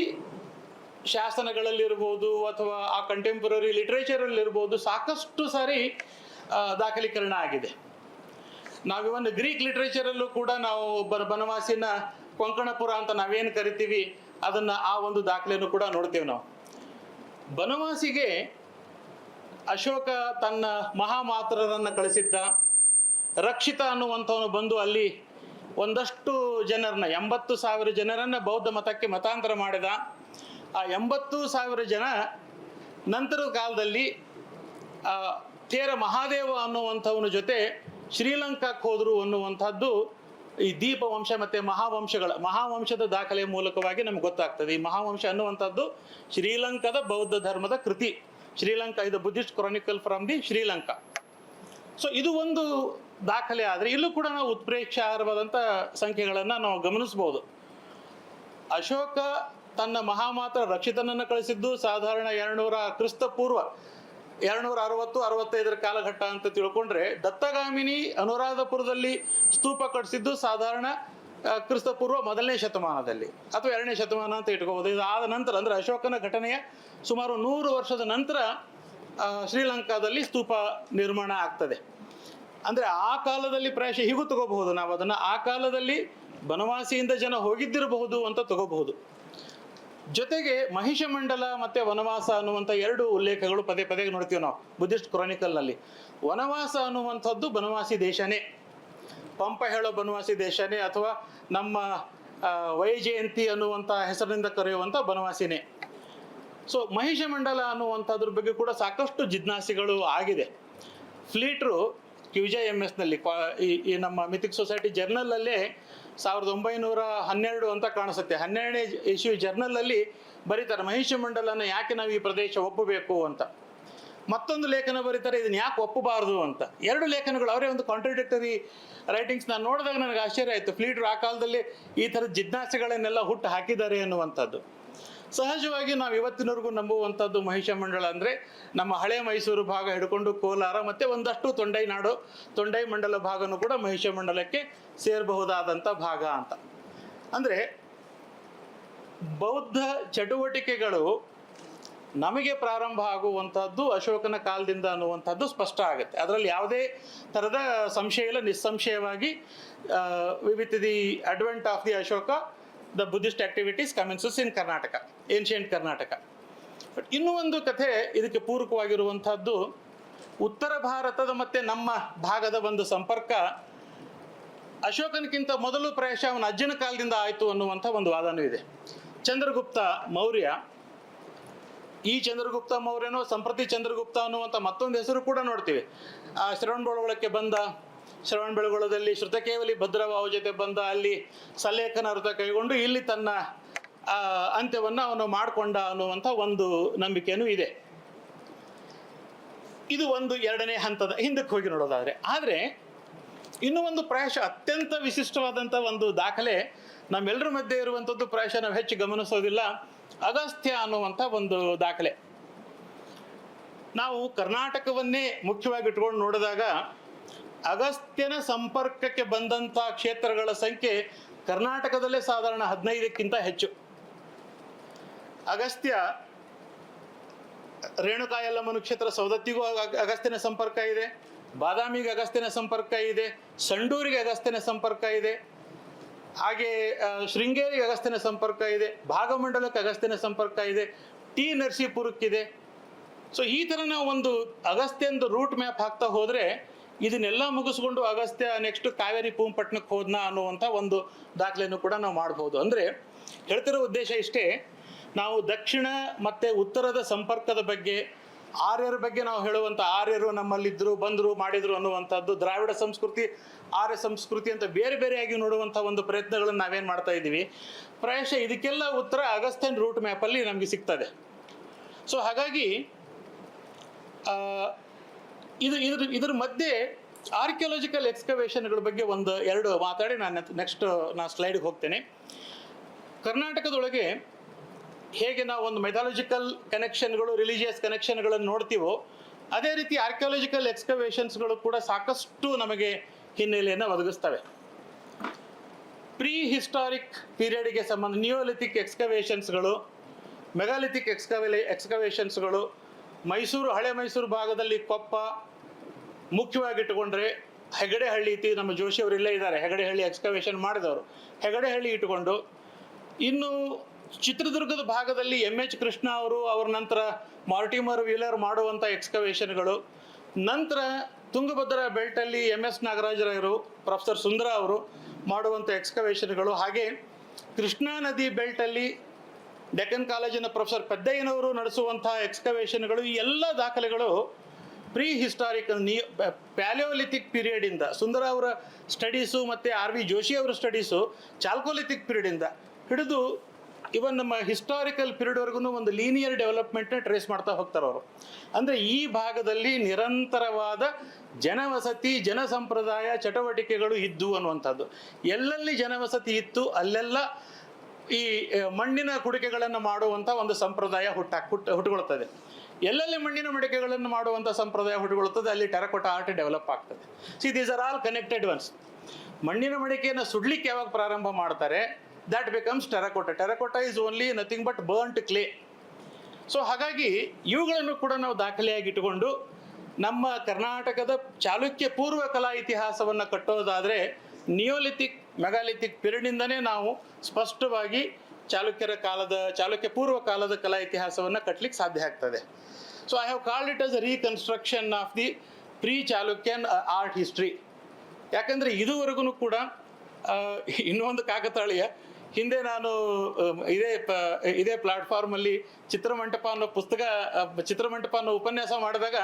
ಶಾಸನಗಳಲ್ಲಿರ್ಬೋದು ಅಥವಾ ಆ ಕಂಟೆಂಪರರಿ ಲಿಟ್ರೇಚರಲ್ಲಿರ್ಬೋದು ಸಾಕಷ್ಟು ಸಾರಿ ದಾಖಲೀಕರಣ ಆಗಿದೆ. ನಾವಿವನ್ ಗ್ರೀಕ್ ಲಿಟ್ರೇಚರಲ್ಲೂ ಕೂಡ ನಾವು ಬನವಾಸಿನ ಕೊಂಕಣಪುರ ಅಂತ ನಾವೇನು ಕರಿತೀವಿ ಅದನ್ನು, ಆ ಒಂದು ದಾಖಲೆಯನ್ನು ಕೂಡ ನೋಡ್ತೇವೆ ನಾವು. ಬನವಾಸಿಗೆ ಅಶೋಕ ತನ್ನ ಮಹಾಮಾತ್ರರನ್ನು ಕಳಿಸಿದ್ದ. ರಕ್ಷಿತ ಅನ್ನುವಂಥವನು ಬಂದು ಅಲ್ಲಿ ಒಂದಷ್ಟು ಜನರನ್ನ, 80,000 ಜನರನ್ನು ಬೌದ್ಧ ಮತಕ್ಕೆ ಮತಾಂತರ ಮಾಡಿದ. ಆ 80,000 ಜನ ನಂತರದ ಕಾಲದಲ್ಲಿ ತೇರ ಮಹಾದೇವ ಅನ್ನುವಂಥವನ ಜೊತೆ ಶ್ರೀಲಂಕಾಕ್ಕೆ ಹೋದರು ಅನ್ನುವಂಥದ್ದು ಈ ದೀಪವಂಶ ಮತ್ತು ಮಹಾವಂಶದ ದಾಖಲೆ ಮೂಲಕವಾಗಿ ನಮ್ಗೆ ಗೊತ್ತಾಗ್ತದೆ. ಈ ಮಹಾವಂಶ ಅನ್ನುವಂಥದ್ದು ಶ್ರೀಲಂಕಾದ ಬೌದ್ಧ ಧರ್ಮದ ಕೃತಿ. ಶ್ರೀಲಂಕಾ ಇದು Buddhist Chronicle from the Sri Lanka. So ಇದು ಒಂದು ದಾಖಲೆ. ಆದರೆ ಇಲ್ಲೂ ಕೂಡ ನಾವು ಉತ್ಪ್ರೇಕ್ಷಾರ್ಹವಾದಂಥ ಸಂಖ್ಯೆಗಳನ್ನು ನಾವು ಗಮನಿಸ್ಬೋದು. ಅಶೋಕ ತನ್ನ ಮಹಾಮಾತ್ರ ರಕ್ಷಿತನನ್ನು ಕಳಿಸಿದ್ದು ಸಾಧಾರಣ 200 ಕ್ರಿಸ್ತಪೂರ್ವ 260-65 ಕಾಲಘಟ್ಟ ಅಂತ ತಿಳ್ಕೊಂಡ್ರೆ, ದತ್ತಗಾಮಿನಿ ಅನುರಾಧಪುರದಲ್ಲಿ ಸ್ತೂಪ ಕಟ್ಟಿಸಿದ್ದು ಸಾಧಾರಣ ಕ್ರಿಸ್ತಪೂರ್ವ 1ನೇ ಶತಮಾನದಲ್ಲಿ ಅಥವಾ 2ನೇ ಶತಮಾನ ಅಂತ ಇಟ್ಕೋಬೋದು. ಇದಾದ ನಂತರ ಅಂದರೆ ಅಶೋಕನ ಘಟನೆಯ ಸುಮಾರು 100 ವರ್ಷದ ನಂತರ ಶ್ರೀಲಂಕಾದಲ್ಲಿ ಸ್ತೂಪ ನಿರ್ಮಾಣ ಆಗ್ತದೆ. ಅಂದರೆ ಆ ಕಾಲದಲ್ಲಿ ಪ್ರಾಯಶಃ ಹೀಗೂ ತಗೋಬಹುದು ನಾವು ಅದನ್ನು. ಆ ಕಾಲದಲ್ಲಿ ಬನವಾಸಿಯಿಂದ ಜನ ಹೋಗಿದ್ದಿರಬಹುದು ಅಂತ ತಗೋಬಹುದು. ಜೊತೆಗೆ ಮಹಿಷಮಂಡಲ ಮತ್ತು ವನವಾಸ ಅನ್ನುವಂಥ 2 ಉಲ್ಲೇಖಗಳು ಪದೇ ಪದೇ ನೋಡ್ತೀವಿ ನಾವು ಬುದ್ಧಿಸ್ಟ್ ಕ್ರಾನಿಕಲ್ನಲ್ಲಿ. ವನವಾಸ ಅನ್ನುವಂಥದ್ದು ಬನವಾಸಿ ದೇಶನೇ, ಪಂಪ ಹೇಳೋ ಬನವಾಸಿ ದೇಶನೇ, ಅಥವಾ ನಮ್ಮ ವೈಜಯಂತಿ ಅನ್ನುವಂಥ ಹೆಸರಿನಿಂದ ಕರೆಯುವಂಥ ಬನವಾಸಿನೇ. ಸೊ ಮಹಿಷಮಂಡಲ ಅನ್ನುವಂಥದ್ರ ಬಗ್ಗೆ ಕೂಡ ಸಾಕಷ್ಟು ಜಿಜ್ಞಾಸೆಗಳು ಆಗಿದೆ. ಫ್ಲೀಟ್ರು QJMSನಲ್ಲಿ ಈ ನಮ್ಮ ಮಿಥಿಕ್ ಸೊಸೈಟಿ ಜರ್ನಲಲ್ಲೇ 1912 ಅಂತ ಕಾಣಿಸುತ್ತೆ, 12ನೇ ಇಶ್ಯೂ ಜರ್ನಲಲ್ಲಿ ಬರೀತಾರೆ ಮಹಿಷಮಂಡಲನ ಯಾಕೆ ನಾವು ಈ ಪ್ರದೇಶ ಒಪ್ಪಬೇಕು ಅಂತ. ಮತ್ತೊಂದು ಲೇಖನ ಬರೀತಾರೆ ಇದನ್ನ ಯಾಕೆ ಒಪ್ಪಬಾರದು ಅಂತ. 2 ಲೇಖನಗಳು ಅವರೇ ಒಂದು ಕಾಂಟ್ರಡಿಕ್ಟರಿ ರೈಟಿಂಗ್ಸ್. ನಾನು ನೋಡಿದಾಗ ನನಗೆ ಆಶ್ಚರ್ಯ ಆಯಿತು, ಫ್ಲೀಟ್ರು ಆ ಕಾಲದಲ್ಲಿ ಈ ಥರದ ಜಿಜ್ಞಾಸೆಗಳನ್ನೆಲ್ಲ ಹುಟ್ಟು ಹಾಕಿದ್ದಾರೆ ಅನ್ನುವಂಥದ್ದು. ಸಹಜವಾಗಿ ನಾವು ಇವತ್ತಿನವರೆಗೂ ನಂಬುವಂಥದ್ದು ಮಹಿಷಮಂಡಲ ಅಂದರೆ ನಮ್ಮ ಹಳೆ ಮೈಸೂರು ಭಾಗ ಹಿಡ್ಕೊಂಡು ಕೋಲಾರ ಮತ್ತು ಒಂದಷ್ಟು ತೊಂಡೈ ಮಂಡಲ ಭಾಗನೂ ಕೂಡ ಮಹಿಷಮಂಡಲಕ್ಕೆ ಸೇರಬಹುದಾದಂಥ ಭಾಗ ಅಂತ. ಅಂದರೆ ಬೌದ್ಧ ಚಟುವಟಿಕೆಗಳು ನಮಗೆ ಪ್ರಾರಂಭ ಆಗುವಂಥದ್ದು ಅಶೋಕನ ಕಾಲದಿಂದ ಅನ್ನುವಂಥದ್ದು ಸ್ಪಷ್ಟ ಆಗುತ್ತೆ. ಅದರಲ್ಲಿ ಯಾವುದೇ ಥರದ ಸಂಶಯ ಇಲ್ಲ. ನಿಸ್ಸಂಶಯವಾಗಿ with the advent of the Ashoka the Buddhist activities commences in Karnataka, ancient Karnataka. But ಇನ್ನೂ ಒಂದು ಕಥೆ ಇದಕ್ಕೆ ಪೂರಕವಾಗಿರುವಂಥದ್ದು, ಉತ್ತರ ಭಾರತದ ಮತ್ತು ನಮ್ಮ ಭಾಗದ ಒಂದು ಸಂಪರ್ಕ ಅಶೋಕನಕ್ಕಿಂತ ಮೊದಲು ಪ್ರಾಯಶಃ ಅವನ ಅಜ್ಜನ ಕಾಲದಿಂದ ಆಯಿತು ಅನ್ನುವಂಥ ಒಂದು ವಾದನೂ ಇದೆ. ಚಂದ್ರಗುಪ್ತ ಮೌರ್ಯ, ಈ ಚಂದ್ರಗುಪ್ತ ಮೌರ್ಯನೋ ಸಂಪ್ರತಿ ಚಂದ್ರಗುಪ್ತ ಅನ್ನುವಂಥ ಮತ್ತೊಂದು ಹೆಸರು ಕೂಡ ನೋಡ್ತೀವಿ. ಶ್ರವಣಬೆಳಗೊಳಕ್ಕೆ ಬಂದ, ಶ್ರವಣಬೆಳಗೊಳದಲ್ಲಿ ಶ್ರುತಕೇವಲಿ ಭದ್ರವಾವು ಜೊತೆ ಬಂದ, ಅಲ್ಲಿ ಸಲ್ಲೇಖನ ವ್ರತ ಕೈಗೊಂಡು ಇಲ್ಲಿ ತನ್ನ ಅಂತ್ಯವನ್ನು ಅವನು ಮಾಡಿಕೊಂಡ ಅನ್ನುವಂಥ ಒಂದು ನಂಬಿಕೆಯೂ ಇದೆ. ಇದು ಒಂದು 2ನೇ ಹಂತದ ಹಿಂದಕ್ಕೆ ಹೋಗಿ ನೋಡೋದಾದರೆ. ಆದರೆ ಇನ್ನೂ ಒಂದು ಪ್ರಾಯಶಃ ಅತ್ಯಂತ ವಿಶಿಷ್ಟವಾದಂಥ ಒಂದು ದಾಖಲೆ ನಮ್ಮೆಲ್ಲರ ಮಧ್ಯೆ ಇರುವಂಥದ್ದು, ಪ್ರಾಯಶಃ ನಾವು ಹೆಚ್ಚು ಗಮನಿಸೋದಿಲ್ಲ, ಅಗಸ್ತ್ಯ ಅನ್ನುವಂಥ ಒಂದು ದಾಖಲೆ. ನಾವು ಕರ್ನಾಟಕವನ್ನೇ ಮುಖ್ಯವಾಗಿ ಇಟ್ಕೊಂಡು ನೋಡಿದಾಗ ಅಗಸ್ತ್ಯನ ಸಂಪರ್ಕಕ್ಕೆ ಬಂದಂಥ ಕ್ಷೇತ್ರಗಳ ಸಂಖ್ಯೆ ಕರ್ನಾಟಕದಲ್ಲೇ ಸಾಧಾರಣ 15ಕ್ಕಿಂತ ಹೆಚ್ಚು. ಅಗಸ್ತ್ಯ ರೇಣುಕಾ ಯಲ್ಲಮ್ಮನ ಕ್ಷೇತ್ರ ಸೌದತ್ತಿಗೂ ಅಗಸ್ತ್ಯನ ಸಂಪರ್ಕ ಇದೆ, ಬಾದಾಮಿಗೆ ಅಗಸ್ತ್ಯನ ಸಂಪರ್ಕ ಇದೆ, ಸಂಡೂರಿಗೆ ಅಗಸ್ತ್ಯನ ಸಂಪರ್ಕ ಇದೆ, ಹಾಗೆ ಶೃಂಗೇರಿಗೆ ಅಗಸ್ತ್ಯನ ಸಂಪರ್ಕ ಇದೆ, ಭಾಗಮಂಡಲಕ್ಕೆ ಅಗಸ್ತ್ಯನ ಸಂಪರ್ಕ ಇದೆ, ಟಿ ನರಸೀಪುರಕ್ಕಿದೆ. ಸೊ ಈ ಥರ ನಾವು ಒಂದು ಅಗಸ್ತ್ಯಂದು ರೂಟ್ ಮ್ಯಾಪ್ ಹಾಕ್ತಾ ಹೋದರೆ ಇದನ್ನೆಲ್ಲ ಮುಗಿಸ್ಕೊಂಡು ಅಗಸ್ತ್ಯ ನೆಕ್ಸ್ಟ್ ಕಾವೇರಿ ಪೂಂಪಟ್ನಕ್ಕೆ ಹೋದ್ನ ಅನ್ನುವಂಥ ಒಂದು ದಾಖಲೆಯನ್ನು ಕೂಡ ನಾವು ಮಾಡ್ಬೋದು. ಅಂದರೆ ಹೇಳ್ತಿರೋ ಉದ್ದೇಶ ಇಷ್ಟೇ, ನಾವು ದಕ್ಷಿಣ ಮತ್ತು ಉತ್ತರದ ಸಂಪರ್ಕದ ಬಗ್ಗೆ, ಆರ್ಯರ ಬಗ್ಗೆ ನಾವು ಹೇಳುವಂಥ ಆರ್ಯರು ನಮ್ಮಲ್ಲಿದ್ದರು, ಬಂದರು, ಮಾಡಿದರು ಅನ್ನುವಂಥದ್ದು, ದ್ರಾವಿಡ ಸಂಸ್ಕೃತಿ, ಆರ್ಯ ಸಂಸ್ಕೃತಿ ಅಂತ ಬೇರೆ ಬೇರೆಯಾಗಿ ನೋಡುವಂಥ ಒಂದು ಪ್ರಯತ್ನಗಳನ್ನು ನಾವೇನು ಮಾಡ್ತಾ ಇದ್ದೀವಿ. ಪ್ರಾಯಶಃ ಇದಕ್ಕೆಲ್ಲ ಉತ್ತರ ಅಗಸ್ತ್ಯನ್ ರೂಟ್ ಮ್ಯಾಪಲ್ಲಿ ನಮಗೆ ಸಿಗ್ತದೆ. ಸೊ ಹಾಗಾಗಿ ಇದ್ರ ಮಧ್ಯೆ ಆರ್ಕಿಯಾಲಜಿಕಲ್ ಎಕ್ಸ್ಕವೇಷನ್ಗಳ ಬಗ್ಗೆ 1-2 ಮಾತಾಡಿ ನಾನು ಸ್ಲೈಡ್ಗೆ ಹೋಗ್ತೇನೆ. ಕರ್ನಾಟಕದೊಳಗೆ ಹೇಗೆ ನಾವು ಒಂದು ಮೆಥಾಲಜಿಕಲ್ ಕನೆಕ್ಷನ್ಗಳು, ರಿಲಿಜಿಯಸ್ ಕನೆಕ್ಷನ್ಗಳನ್ನು ನೋಡ್ತೀವೋ, ಅದೇ ರೀತಿ ಆರ್ಕಿಯಾಲಜಿಕಲ್ ಎಕ್ಸ್ಕವೇಷನ್ಸ್ಗಳು ಕೂಡ ಸಾಕಷ್ಟು ನಮಗೆ ಹಿನ್ನೆಲೆಯನ್ನು ಒದಗಿಸ್ತವೆ. ಪ್ರೀ ಹಿಸ್ಟಾರಿಕ್ ಪೀರಿಯಡ್ಗೆ ಸಂಬಂಧ ನಿಯೋಲಿಥಿಕ್ ಎಕ್ಸ್ಕವೇಷನ್ಸ್ಗಳು, ಮೆಗಾಲಿಥಿಕ್ ಎಕ್ಸ್ಕವೇಷನ್ಸ್ಗಳು, ಹಳೆ ಮೈಸೂರು ಭಾಗದಲ್ಲಿ ಕೊಪ್ಪ ಮುಖ್ಯವಾಗಿಟ್ಟುಕೊಂಡ್ರೆ ಹೆಗಡೆಹಳ್ಳಿ ಇತಿ, ನಮ್ಮ ಜೋಶಿಯವರು ಇಲ್ಲೇ ಇದ್ದಾರೆ, ಹೆಗಡೆಹಳ್ಳಿ ಎಕ್ಸ್ಕವೇಷನ್ ಮಾಡಿದವರು, ಹೆಗಡೆಹಳ್ಳಿ ಇಟ್ಟುಕೊಂಡು, ಇನ್ನು ಚಿತ್ರದುರ್ಗದ ಭಾಗದಲ್ಲಿ MH ಕೃಷ್ಣ ಅವರ ನಂತರ ಮಾರ್ಟಿಮರ್ ವೀಲರ್ ಮಾಡುವಂಥ ಎಕ್ಸ್ಕವೇಷನ್ಗಳು, ನಂತರ ತುಂಗಭದ್ರಾ ಬೆಲ್ಟಲ್ಲಿ MS ನಾಗರಾಜರಾಯರು, ಪ್ರೊಫೆಸರ್ ಸುಂದರ ಅವರು ಮಾಡುವಂಥ ಎಕ್ಸ್ಕವೇಷನ್ಗಳು, ಹಾಗೆ ಕೃಷ್ಣಾ ನದಿ ಬೆಲ್ಟಲ್ಲಿ ಡೆಕ್ಕನ್ ಕಾಲೇಜಿನ ಪ್ರೊಫೆಸರ್ ಪೆದ್ದಯ್ಯನವರು ನಡೆಸುವಂತಹ ಎಕ್ಸ್ಕವೇಷನ್ಗಳು ಈ ಎಲ್ಲ ದಾಖಲೆಗಳು ಪ್ರೀ ಹಿಸ್ಟಾರಿಕಲ್ ಪ್ಯಾಲಿಯೋಲಿಥಿಕ್ ಪೀರಿಯಡಿಂದ ಸುಂದರ ಅವರ ಸ್ಟಡೀಸು ಮತ್ತು ಆರ್ ವಿ ಜೋಶಿ ಅವರ ಸ್ಟಡೀಸು ಚಾಲ್ಕೋಲಿಥಿಕ್ ಪೀರಿಯಡಿಂದ ಹಿಡಿದು ಇವನ್ ನಮ್ಮ ಹಿಸ್ಟಾರಿಕಲ್ ಪೀರಿಯಡ್ವರೆಗೂ ಒಂದು ಲೀನಿಯರ್ ಡೆವಲಪ್ಮೆಂಟ್ನ ಟ್ರೇಸ್ ಮಾಡ್ತಾ ಹೋಗ್ತಾರೆ ಅವರು. ಅಂದರೆ ಈ ಭಾಗದಲ್ಲಿ ನಿರಂತರವಾದ ಜನವಸತಿ ಜನಸಂಪ್ರದಾಯ ಚಟುವಟಿಕೆಗಳು ಇದ್ದು ಅನ್ನುವಂಥದ್ದು. ಎಲ್ಲೆಲ್ಲಿ ಜನವಸತಿ ಇತ್ತು ಅಲ್ಲೆಲ್ಲ ಈ ಮಣ್ಣಿನ ಕುಡಿಕೆಗಳನ್ನು ಮಾಡುವಂಥ ಒಂದು ಸಂಪ್ರದಾಯ ಹುಟ್ಟುಕೊಳ್ತದೆ. ಎಲ್ಲೆಲ್ಲಿ ಮಣ್ಣಿನ ಮಡಿಕೆಗಳನ್ನು ಮಾಡುವಂಥ ಸಂಪ್ರದಾಯ ಹುಟ್ಟುಕೊಳ್ಳುತ್ತದೆ ಅಲ್ಲಿ ಟೆರಕೋಟ ಆರ್ಟ್ ಡೆವಲಪ್ ಆಗ್ತದೆ. See these are all connected ones. ಮಣ್ಣಿನ ಮಡಿಕೆಯನ್ನು ಸುಡ್ಲಿಕ್ಕೆ ಯಾವಾಗ ಪ್ರಾರಂಭ ಮಾಡ್ತಾರೆ that becomes terracotta. Terracotta is only nothing but burnt clay. So ಹಾಗಾಗಿ ಇವುಗಳನ್ನು ಕೂಡ ನಾವು ದಾಖಲೆಯಾಗಿ ಇಟ್ಟುಕೊಂಡು ನಮ್ಮ ಕರ್ನಾಟಕದ ಚಾಲುಕ್ಯ ಪೂರ್ವ ಕಲಾ ಇತಿಹಾಸವನ್ನು ಕಟ್ಟೋದಾದರೆ ನಿಯೋಲಿಥಿಕ್ ಮೆಗಾಲಿಥಿಕ್ ಪೀರಿಯಡ್ನಿಂದನೇ ನಾವು ಸ್ಪಷ್ಟವಾಗಿ ಚಾಲುಕ್ಯ ಪೂರ್ವ ಕಾಲದ ಕಲಾ ಇತಿಹಾಸವನ್ನು ಕಟ್ಟಲಿಕ್ಕೆ ಸಾಧ್ಯ ಆಗ್ತದೆ. So I have called it as a reconstruction of the pre Chalukyan art history. ಯಾಕಂದರೆ ಇದುವರೆಗೂ ಕೂಡ ಇನ್ನೊಂದು ಕಾಕತಾಳೀಯ, ಹಿಂದೆ ನಾನು ಇದೇ ಪ್ಲಾಟ್ಫಾರ್ಮಲ್ಲಿ ಚಿತ್ರಮಂಟಪ ಅನ್ನೋ ಉಪನ್ಯಾಸ ಮಾಡಿದಾಗ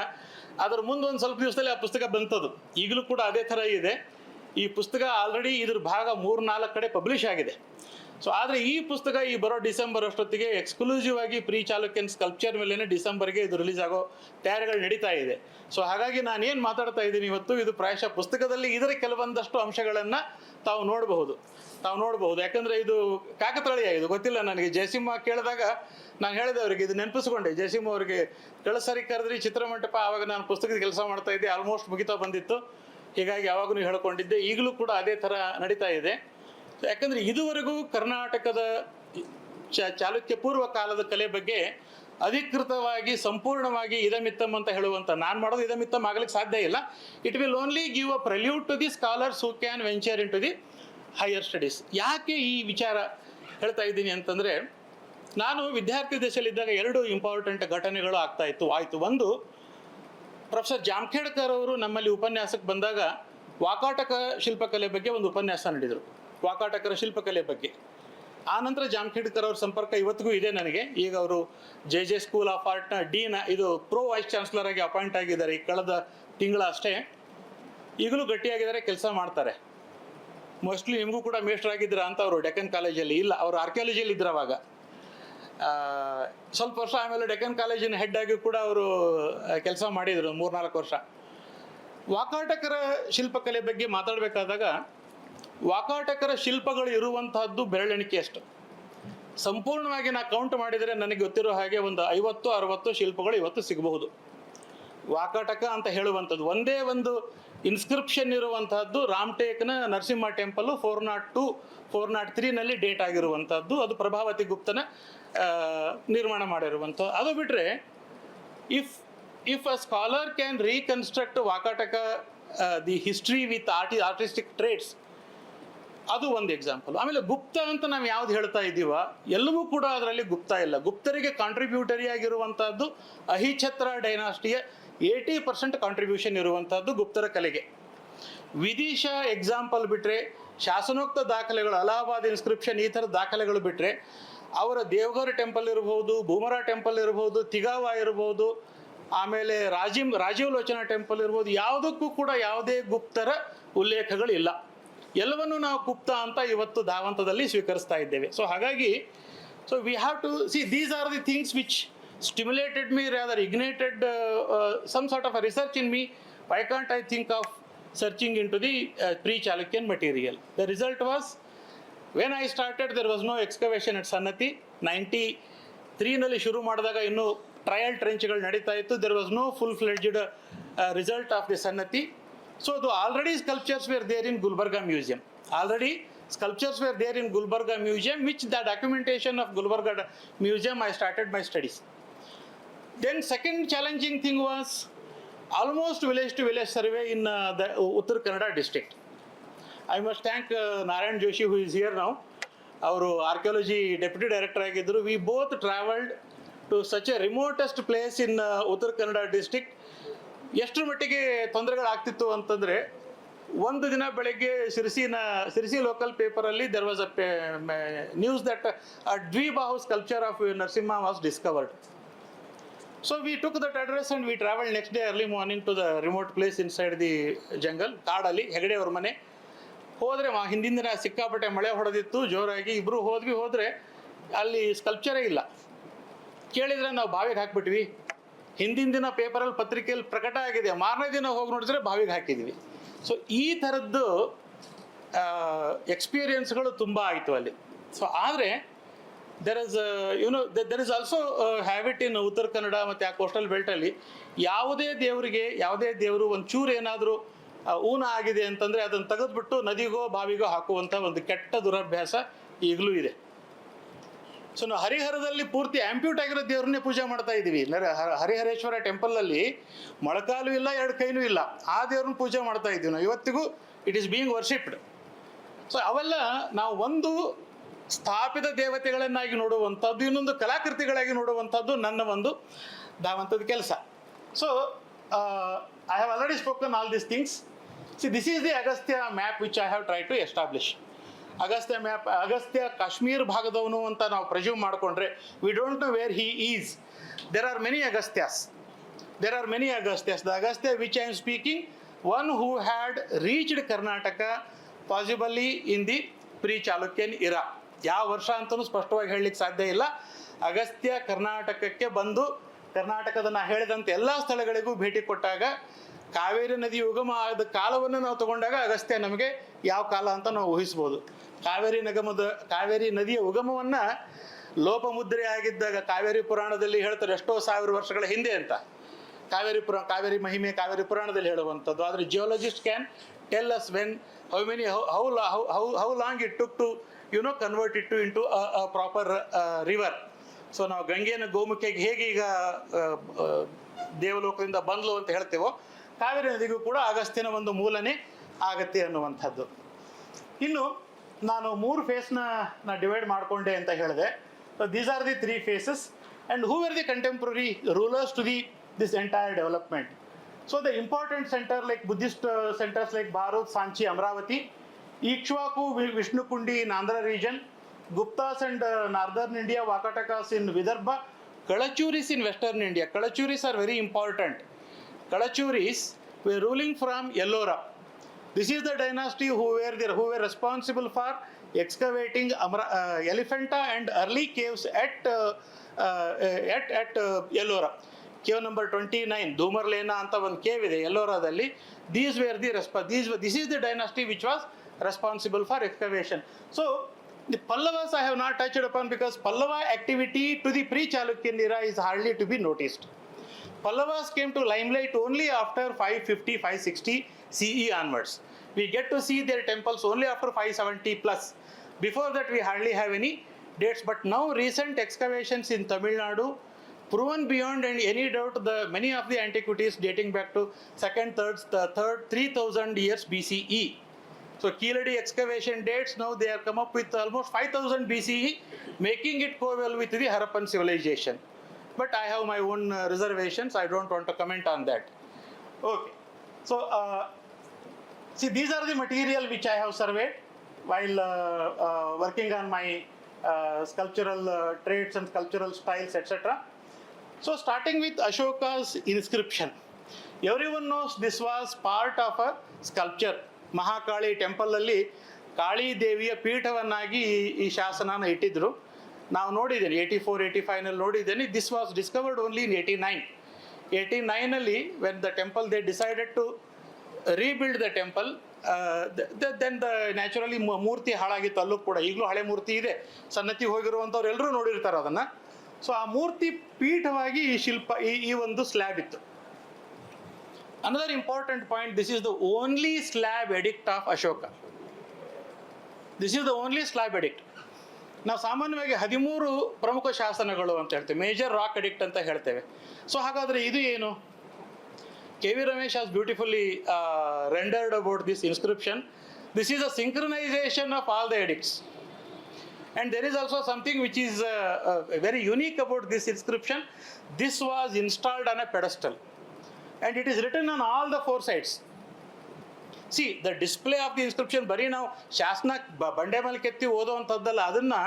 ಅದರ ಮುಂದೊಂದು ಸ್ವಲ್ಪ ದಿವಸದಲ್ಲಿ ಆ ಪುಸ್ತಕ ಬಂತದ್ದು. ಈಗಲೂ ಕೂಡ ಅದೇ ಥರ ಇದೆ. ಈ ಪುಸ್ತಕ ಆಲ್ರೆಡಿ ಇದ್ರ ಭಾಗ 3-4 ಕಡೆ ಪಬ್ಲಿಷ್ ಆಗಿದೆ. ಸೊ ಆದರೆ ಈ ಪುಸ್ತಕ ಈ ಬರೋ ಡಿಸೆಂಬರ್ ಅಷ್ಟೊತ್ತಿಗೆ ಎಕ್ಸ್ಕ್ಲೂಸಿವ್ ಆಗಿ ಪ್ರೀ ಚಾಲುಕ್ಯನ್ ಸ್ಕಲ್ಪ್ಚರ್ ಮೇಲೇ ಡಿಸೆಂಬರ್ಗೆ ಇದು ರಿಲೀಸ್ ಆಗೋ ತಯಾರಿಗಳು ನಡೀತಾ ಇದೆ. ಸೊ ಹಾಗಾಗಿ ನಾನೇನು ಮಾತಾಡ್ತಾ ಇದ್ದೀನಿ ಇವತ್ತು, ಇದು ಪ್ರಾಯಶಃ ಪುಸ್ತಕದಲ್ಲಿ ಇದರ ಕೆಲವೊಂದಷ್ಟು ಅಂಶಗಳನ್ನು ತಾವು ನೋಡಬಹುದು. ಯಾಕಂದರೆ ಇದು ಕಾಕತಾಳೀಯ, ಇದು ಗೊತ್ತಿಲ್ಲ ನನಗೆ. ಜಯಸಿಂಹ ಕೇಳಿದಾಗ ನಾನು ಹೇಳಿದೆ ಅವರಿಗೆ, ಇದು ನೆನಪಿಸ್ಕೊಂಡೆ. ಜಯಸಿಂಹ ಅವರಿಗೆ ಸರಿ ಕರೆದ್ರಿ ಚಿತ್ರಮಂಟಪ, ಆವಾಗ ನಾನು ಪುಸ್ತಕದ ಕೆಲಸ ಮಾಡ್ತಾ ಇದ್ದೆ, ಆಲ್ಮೋಸ್ಟ್ ಮುಗಿತಾ ಬಂದಿತ್ತು. ಹೀಗಾಗಿ ಯಾವಾಗೂ ಹೇಳ್ಕೊಂಡಿದ್ದೆ. ಈಗಲೂ ಕೂಡ ಅದೇ ಥರ ನಡೀತಾ ಇದೆ. ಯಾಕಂದರೆ ಇದುವರೆಗೂ ಕರ್ನಾಟಕದ ಚಾಲುಕ್ಯ ಪೂರ್ವ ಕಾಲದ ಕಲೆ ಬಗ್ಗೆ ಅಧಿಕೃತವಾಗಿ ಸಂಪೂರ್ಣವಾಗಿ ಇದಮಿತ್ತಮ್ ಅಂತ ಹೇಳುವಂಥ ನಾನು ಮಾಡೋದು ಇದಮಿತ್ತಮ್ ಆಗಲಿಕ್ಕೆ ಸಾಧ್ಯ ಇಲ್ಲ. It will only give a prelude to the scholars who can venture in to the higher studies. ಯಾಕೆ ಈ ವಿಚಾರ ಹೇಳ್ತಾ ಇದ್ದೀನಿ ಅಂತಂದರೆ, ನಾನು ವಿದ್ಯಾರ್ಥಿ ದಶೆಯಲ್ಲಿದ್ದಾಗ 2 ಇಂಪಾರ್ಟೆಂಟ್ ಘಟನೆಗಳು ಆಯಿತು. ಒಂದು, ಪ್ರೊಫೆಸರ್ ಜಾಮಖೇಡ್ಕರ್ ಅವರು ನಮ್ಮಲ್ಲಿ ಉಪನ್ಯಾಸಕ್ಕೆ ಬಂದಾಗ ವಾಕಾಟಕ ಶಿಲ್ಪಕಲೆ ಬಗ್ಗೆ ಒಂದು ಉಪನ್ಯಾಸ ನೀಡಿದರು, ವಾಕಾಟಕರ ಶಿಲ್ಪಕಲೆ ಬಗ್ಗೆ. ಆನಂತರ ಜಾಮಖೇಡ್ಕರ್ ಅವ್ರ ಸಂಪರ್ಕ ಇವತ್ತಿಗೂ ಇದೆ ನನಗೆ. ಈಗ ಅವರು ಜೆ ಸ್ಕೂಲ್ ಆಫ್ ಆರ್ಟ್ನ ಡೀನ್, ಇದು ಪ್ರೋ ವೈಸ್ ಚಾನ್ಸಲರ್ ಆಗಿ ಅಪಾಯಿಂಟ್ ಆಗಿದ್ದಾರೆ ಈ ಕಳೆದ ತಿಂಗಳ ಅಷ್ಟೇ. ಈಗಲೂ ಗಟ್ಟಿಯಾಗಿದ್ದಾರೆ, ಕೆಲಸ ಮಾಡ್ತಾರೆ. ಮೋಸ್ಟ್ಲಿ ನಿಮಗೂ ಕೂಡ ಮೇಷ್ಟ್ರಾಗಿದ್ದೀರಾ ಅಂತ ಅವರು ಡೆಕ್ಕನ್ ಕಾಲೇಜಲ್ಲಿ. ಇಲ್ಲ, ಅವರು ಆರ್ಕಿಯಾಲಜಿಯಲ್ಲಿ ಇದ್ರು ಅವಾಗ. ಸ್ವಲ್ಪ ವರ್ಷ ಆಮೇಲೆ ಡೆಕ್ಕನ್ ಕಾಲೇಜಿನ ಹೆಡ್ ಆಗಿ ಕೂಡ ಅವರು ಕೆಲಸ ಮಾಡಿದರು 3-4 ವರ್ಷ. ವಾಕಾಟಕರ ಶಿಲ್ಪಕಲೆ ಬಗ್ಗೆ ಮಾತಾಡಬೇಕಾದಾಗ, ವಾಕಾಟಕರ ಶಿಲ್ಪಗಳು ಇರುವಂತಹದ್ದು ಬೆರಳೆಣಿಕೆಯಷ್ಟು. ಸಂಪೂರ್ಣವಾಗಿ ನಾ ಕೌಂಟ್ ಮಾಡಿದರೆ ನನಗೆ ಗೊತ್ತಿರೋ ಹಾಗೆ ಒಂದು 50-60 ಶಿಲ್ಪಗಳು ಇವತ್ತು ಸಿಗಬಹುದು. ವಾಕಾಟಕ ಅಂತ ಹೇಳುವಂಥದ್ದು ಒಂದೇ ಒಂದು ಇನ್ಸ್ಕ್ರಿಪ್ಷನ್ ಇರುವಂತಹದ್ದು ರಾಮಟೇಕ್ನ ನರಸಿಂಹ ಟೆಂಪಲ್ 402-403ನಲ್ಲಿ ಡೇಟ್ ಆಗಿರುವಂಥದ್ದು. ಅದು ಪ್ರಭಾವತಿ ಗುಪ್ತನ ನಿರ್ಮಾಣ ಮಾಡಿರುವಂಥದ್ದು. ಅದು ಬಿಟ್ಟರೆ if a scholar can reconstruct Vakataka the history with artistic traits, ಅದು ಒಂದು ಎಕ್ಸಾಂಪಲ್. ಆಮೇಲೆ ಗುಪ್ತ ಅಂತ ನಾವು ಯಾವ್ದು ಹೇಳ್ತಾ ಇದ್ದೀವ, ಎಲ್ಲವೂ ಕೂಡ ಅದರಲ್ಲಿ ಗುಪ್ತ ಇಲ್ಲ. ಗುಪ್ತರಿಗೆ ಕಾಂಟ್ರಿಬ್ಯೂಟರಿ ಆಗಿರುವಂಥದ್ದು ಅಹಿಛತ್ರ ಡೈನಾಸ್ಟಿಯ 80% ಕಾಂಟ್ರಿಬ್ಯೂಷನ್ ಇರುವಂಥದ್ದು ಗುಪ್ತರ ಕಲೆಗೆ. ವಿದಿಶಾ ಎಕ್ಸಾಂಪಲ್ ಬಿಟ್ಟರೆ, ಶಾಸನೋಕ್ತ ದಾಖಲೆಗಳು, ಅಲಹಾಬಾದ್ ಇನ್ಸ್ಕ್ರಿಪ್ಷನ್, ಈ ಥರದ ದಾಖಲೆಗಳು ಬಿಟ್ಟರೆ, ಅವರ ದೇವಘರ್ ಟೆಂಪಲ್ ಇರ್ಬೋದು, ಬೂಮರಾ ಟೆಂಪಲ್ ಇರ್ಬೋದು, ತಿಗಾವಾ ಇರ್ಬೋದು, ಆಮೇಲೆ ರಾಜೀವ್ ಲೋಚನಾ ಟೆಂಪಲ್ ಇರ್ಬೋದು, ಯಾವುದಕ್ಕೂ ಕೂಡ ಯಾವುದೇ ಗುಪ್ತರ ಉಲ್ಲೇಖಗಳಿಲ್ಲ. ಎಲ್ಲವನ್ನೂ ನಾವು ಗುಪ್ತ ಅಂತ ಇವತ್ತು ಧಾವಂತದಲ್ಲಿ ಸ್ವೀಕರಿಸ್ತಾ ಇದ್ದೇವೆ. ಸೊ ಹಾಗಾಗಿ we have to see these are the things which stimulated me, rather ignited some sort of a research in me. Why can't I think of searching into the pre-Chalukyan material? The result was, when I started, there was no excavation at Sannati. 93ನಲ್ಲಿ ಶುರು ಮಾಡಿದಾಗ ಇನ್ನೂ trial ಟ್ರೆಂಚ್ಗಳು ನಡೀತಾ ಇತ್ತು. There was no full-fledged result of the Sannati. So already sculptures were there in Gulbarga Museum. Which the documentation of Gulbarga Museum I started my studies. Then second challenging thing was almost village to village survey in the Uttar Kannada district. I must thank Narayan Joshi, who is here now. Our archaeology deputy director agidru. We both traveled to such a remotest place in Uttar Kannada district. ಎಷ್ಟರ ಮಟ್ಟಿಗೆ ತೊಂದರೆಗಳಾಗ್ತಿತ್ತು ಅಂತಂದರೆ, ಒಂದು ದಿನ ಬೆಳಗ್ಗೆ Sirsi local ಪೇಪರಲ್ಲಿ there was a news that a ದ್ವಿಬಾಹು sculpture of Narasimha was discovered. So we took that address and we traveled next day early morning to the remote place inside the jungle. ಕಾಡಲ್ಲಿ ಹೆಗಡೆ ಅವ್ರ ಮನೆ ಹೋದರೆ ಹಿಂದಿನ ದಿನ ಸಿಕ್ಕಾಪಟ್ಟೆ ಮಳೆ ಹೊಡೆದಿತ್ತು ಜೋರಾಗಿ. ಇಬ್ಬರು ಹೋದರೆ ಅಲ್ಲಿ ಸ್ಕಲ್ಪ್ಚರೇ ಇಲ್ಲ. ಕೇಳಿದರೆ ನಾವು ಬಾವಿಗೆ ಹಾಕ್ಬಿಟ್ವಿ. ಹಿಂದಿನ ದಿನ ಪೇಪರಲ್ಲಿ ಪತ್ರಿಕೆಯಲ್ಲಿ ಪ್ರಕಟ ಆಗಿದೆ, ಮಾರನೇ ದಿನ ಹೋಗಿ ನೋಡಿದ್ರೆ ಬಾವಿಗೆ ಹಾಕಿದ್ವಿ. ಸೊ ಈ ಥರದ್ದು ಎಕ್ಸ್ಪೀರಿಯನ್ಸ್ಗಳು ತುಂಬ ಆಯಿತು ಅಲ್ಲಿ. ಸೊ ಆದರೆ there is also a habit in Uttara Kannada ಮತ್ತು ಆ ಕೋಸ್ಟಲ್ ಬೆಲ್ಟಲ್ಲಿ ಯಾವುದೇ ದೇವರು ಒಂಚೂರು ಏನಾದರೂ ಊನ ಆಗಿದೆ ಅಂತಂದರೆ ಅದನ್ನು ತೆಗೆದುಬಿಟ್ಟು ನದಿಗೋ ಬಾವಿಗೋ ಹಾಕುವಂಥ ಒಂದು ಕೆಟ್ಟ ದುರಭ್ಯಾಸ ಈಗಲೂ ಇದೆ. ಸೊ ನಾವು ಹರಿಹರದಲ್ಲಿ ಪೂರ್ತಿ ಆಂಪ್ಯೂಟ್ ಆಗಿರೋ ದೇವ್ರನ್ನೇ ಪೂಜೆ ಮಾಡ್ತಾ ಇದ್ದೀವಿ. ಹರಿಹರೇಶ್ವರ ಟೆಂಪಲಲ್ಲಿ ಮೊಳಕಾಲು ಇಲ್ಲ, ಎರಡು ಕೈನೂ ಇಲ್ಲ, ಆ ದೇವ್ರನ್ನ ಪೂಜೆ ಮಾಡ್ತಾ ಇದ್ದೀವಿ ನಾವು ಇವತ್ತಿಗೂ. It is being worshipped. So ಅವೆಲ್ಲ ನಾವು ಒಂದು ಸ್ಥಾಪಿತ ದೇವತೆಗಳನ್ನಾಗಿ ನೋಡುವಂಥದ್ದು, ಇನ್ನೊಂದು ಕಲಾಕೃತಿಗಳಾಗಿ ನೋಡುವಂಥದ್ದು ನನ್ನ ಒಂದು ಧಾವಂತದ ಕೆಲಸ. So I have already spoken all these things. See this is the Agastya map which I have try to establish. Agastya map, Agastya Kashmir ಭಾಗದವನು ಅಂತ ನಾವು ಪ್ರೆಸ್ಯೂಮ್ ಮಾಡಿಕೊಂಡ್ರೆ we don't know where he is. There are many Agastyas. The Agastya which I am speaking, one who had reached Karnataka possibly in the pre-Chalukyan era. ಯಾವ ವರ್ಷ ಅಂತಲೂ ಸ್ಪಷ್ಟವಾಗಿ ಹೇಳಲಿಕ್ಕೆ ಸಾಧ್ಯ ಇಲ್ಲ. ಅಗಸ್ತ್ಯ ಕರ್ನಾಟಕಕ್ಕೆ ಬಂದು ಕರ್ನಾಟಕದ ನಾ ಹೇಳಿದಂಥ ಎಲ್ಲ ಸ್ಥಳಗಳಿಗೂ ಭೇಟಿ ಕೊಟ್ಟಾಗ ಕಾವೇರಿ ನದಿ ಉಗಮ ಆದ ಕಾಲವನ್ನು ನಾವು ತಗೊಂಡಾಗ ಅಗಸ್ತ್ಯ ನಮಗೆ ಯಾವ ಕಾಲ ಅಂತ ನಾವು ಊಹಿಸ್ಬೋದು. ಕಾವೇರಿ ನದಿಯ ಉಗಮವನ್ನು ಲೋಪಮುದ್ರೆ ಆಗಿದ್ದಾಗ ಕಾವೇರಿ ಪುರಾಣದಲ್ಲಿ ಹೇಳ್ತಾರೆ ಎಷ್ಟೋ ಸಾವಿರ ವರ್ಷಗಳ ಹಿಂದೆ ಅಂತ. ಕಾವೇರಿ ಮಹಿಮೆ ಕಾವೇರಿ ಪುರಾಣದಲ್ಲಿ ಹೇಳುವಂಥದ್ದು. ಆದರೆ geologist can tell us when how long it took to convert it into a proper river. So ನಾವು ಗಂಗೆಯನ್ನು ಗೋಮುಖಿಗೆ ಹೇಗೆ ಈಗ ದೇವಲೋಕದಿಂದ ಬಂದ್ಲು ಅಂತ ಹೇಳ್ತೇವೋ, ಕಾವೇರಿ ನದಿಗೂ ಕೂಡ ಅಗಸ್ತ್ಯನ ಒಂದು ಮೂಲನೇ ಆಗತ್ತೆ ಅನ್ನುವಂಥದ್ದು. ಇನ್ನು ನಾನು 3 ಫೇಸ್ನ ಡಿವೈಡ್ ಮಾಡಿಕೊಂಡೆ ಅಂತ ಹೇಳಿದೆ. So these are the 3 phases and who were the contemporary rulers to this entire development. So the important center like Buddhist centers like Bharat, Sanchi, Amravati, Ikshvaku, Vishnukundi in Andhra region, Guptas and northern India, Vakatakas in Vidarbha, Kalachuris in western India. Kalachuris are very important. Kalachuris were ruling from Ellora. This is the dynasty who were responsible for excavating Elephanta and early caves at Ellora. Cave number 29, Dhumarlena ಅಂತ ಒಂದು cave ಇದೆ ಎಲ್ಲೋರಾದಲ್ಲಿ. This is the dynasty which was responsible for excavation. So the Pallavas I have not touched upon because Pallava activity to the pre-Chalukyan era is hardly to be noticed. Pallavas came to limelight only after 550-560 CE onwards. We get to see their temples only after 570 plus. Before that we hardly have any dates, but now recent excavations in Tamil Nadu proven beyond any doubt many of the antiquities dating back to 3000 years BCE. So Keeladi excavation dates, now they have come up with almost 5000 BCE, making it go well with the Harappan civilization. But I have my own reservations, I don't want to comment on that. Okay, so see, these are the material which I have surveyed while working on my sculptural traits and sculptural styles, etc. So starting with Ashoka's inscription, everyone knows this was part of a sculpture. Mahakali ಟೆಂಪಲಲ್ಲಿ Kali ದೇವಿಯ ಪೀಠವನ್ನಾಗಿ ಈ ಶಾಸನನ ಇಟ್ಟಿದ್ರು. ನಾವು ನೋಡಿದ್ದೇನೆ 84-85ನಲ್ಲಿ ನೋಡಿದ್ದೇನೆ. This was discovered only in 89ನಲ್ಲಿ when the temple they decided to rebuild the temple. Then naturally ಮೂರ್ತಿ ಹಾಳಾಗಿತ್ತು ಅಲ್ಲೂ ಕೂಡ. ಈಗಲೂ ಹಳೆ ಮೂರ್ತಿ ಇದೆ, ಸನ್ನತಿ ಹೋಗಿರುವಂಥವ್ರು ಎಲ್ಲರೂ ನೋಡಿರ್ತಾರೆ ಅದನ್ನು. ಸೊ ಆ ಮೂರ್ತಿ ಪೀಠವಾಗಿ ಈ ಶಿಲ್ಪ ಈ ಒಂದು ಸ್ಲ್ಯಾಬ್ ಇತ್ತು. Another important point, this is the only slab edict of Ashoka. This is the only slab edict. ನಾವು ಸಾಮಾನ್ಯವಾಗಿ 13 ಪ್ರಮುಖ ಶಾಸನಗಳು ಅಂತ ಹೇಳ್ತೇವೆ, ಮೇಜರ್ ರಾಕ್ ಎಡಿಕ್ಟ್ ಅಂತ ಹೇಳ್ತೇವೆ. ಸೊ ಹಾಗಾದರೆ ಇದು ಏನು? KV Ramesh has beautifully rendered about this inscription. This is a synchronization of all the edicts. And there is also something which is very unique about this inscription. This was installed on a pedestal. And it is written on all the 4 sides. C the display of the inscription ಬರೀ ನಾವು ಶಾಸನ ಬಂಡೆ ಮೇಲೆ ಕೆತ್ತಿ ಓದೋವಂಥದ್ದಲ್ಲ, ಅದನ್ನು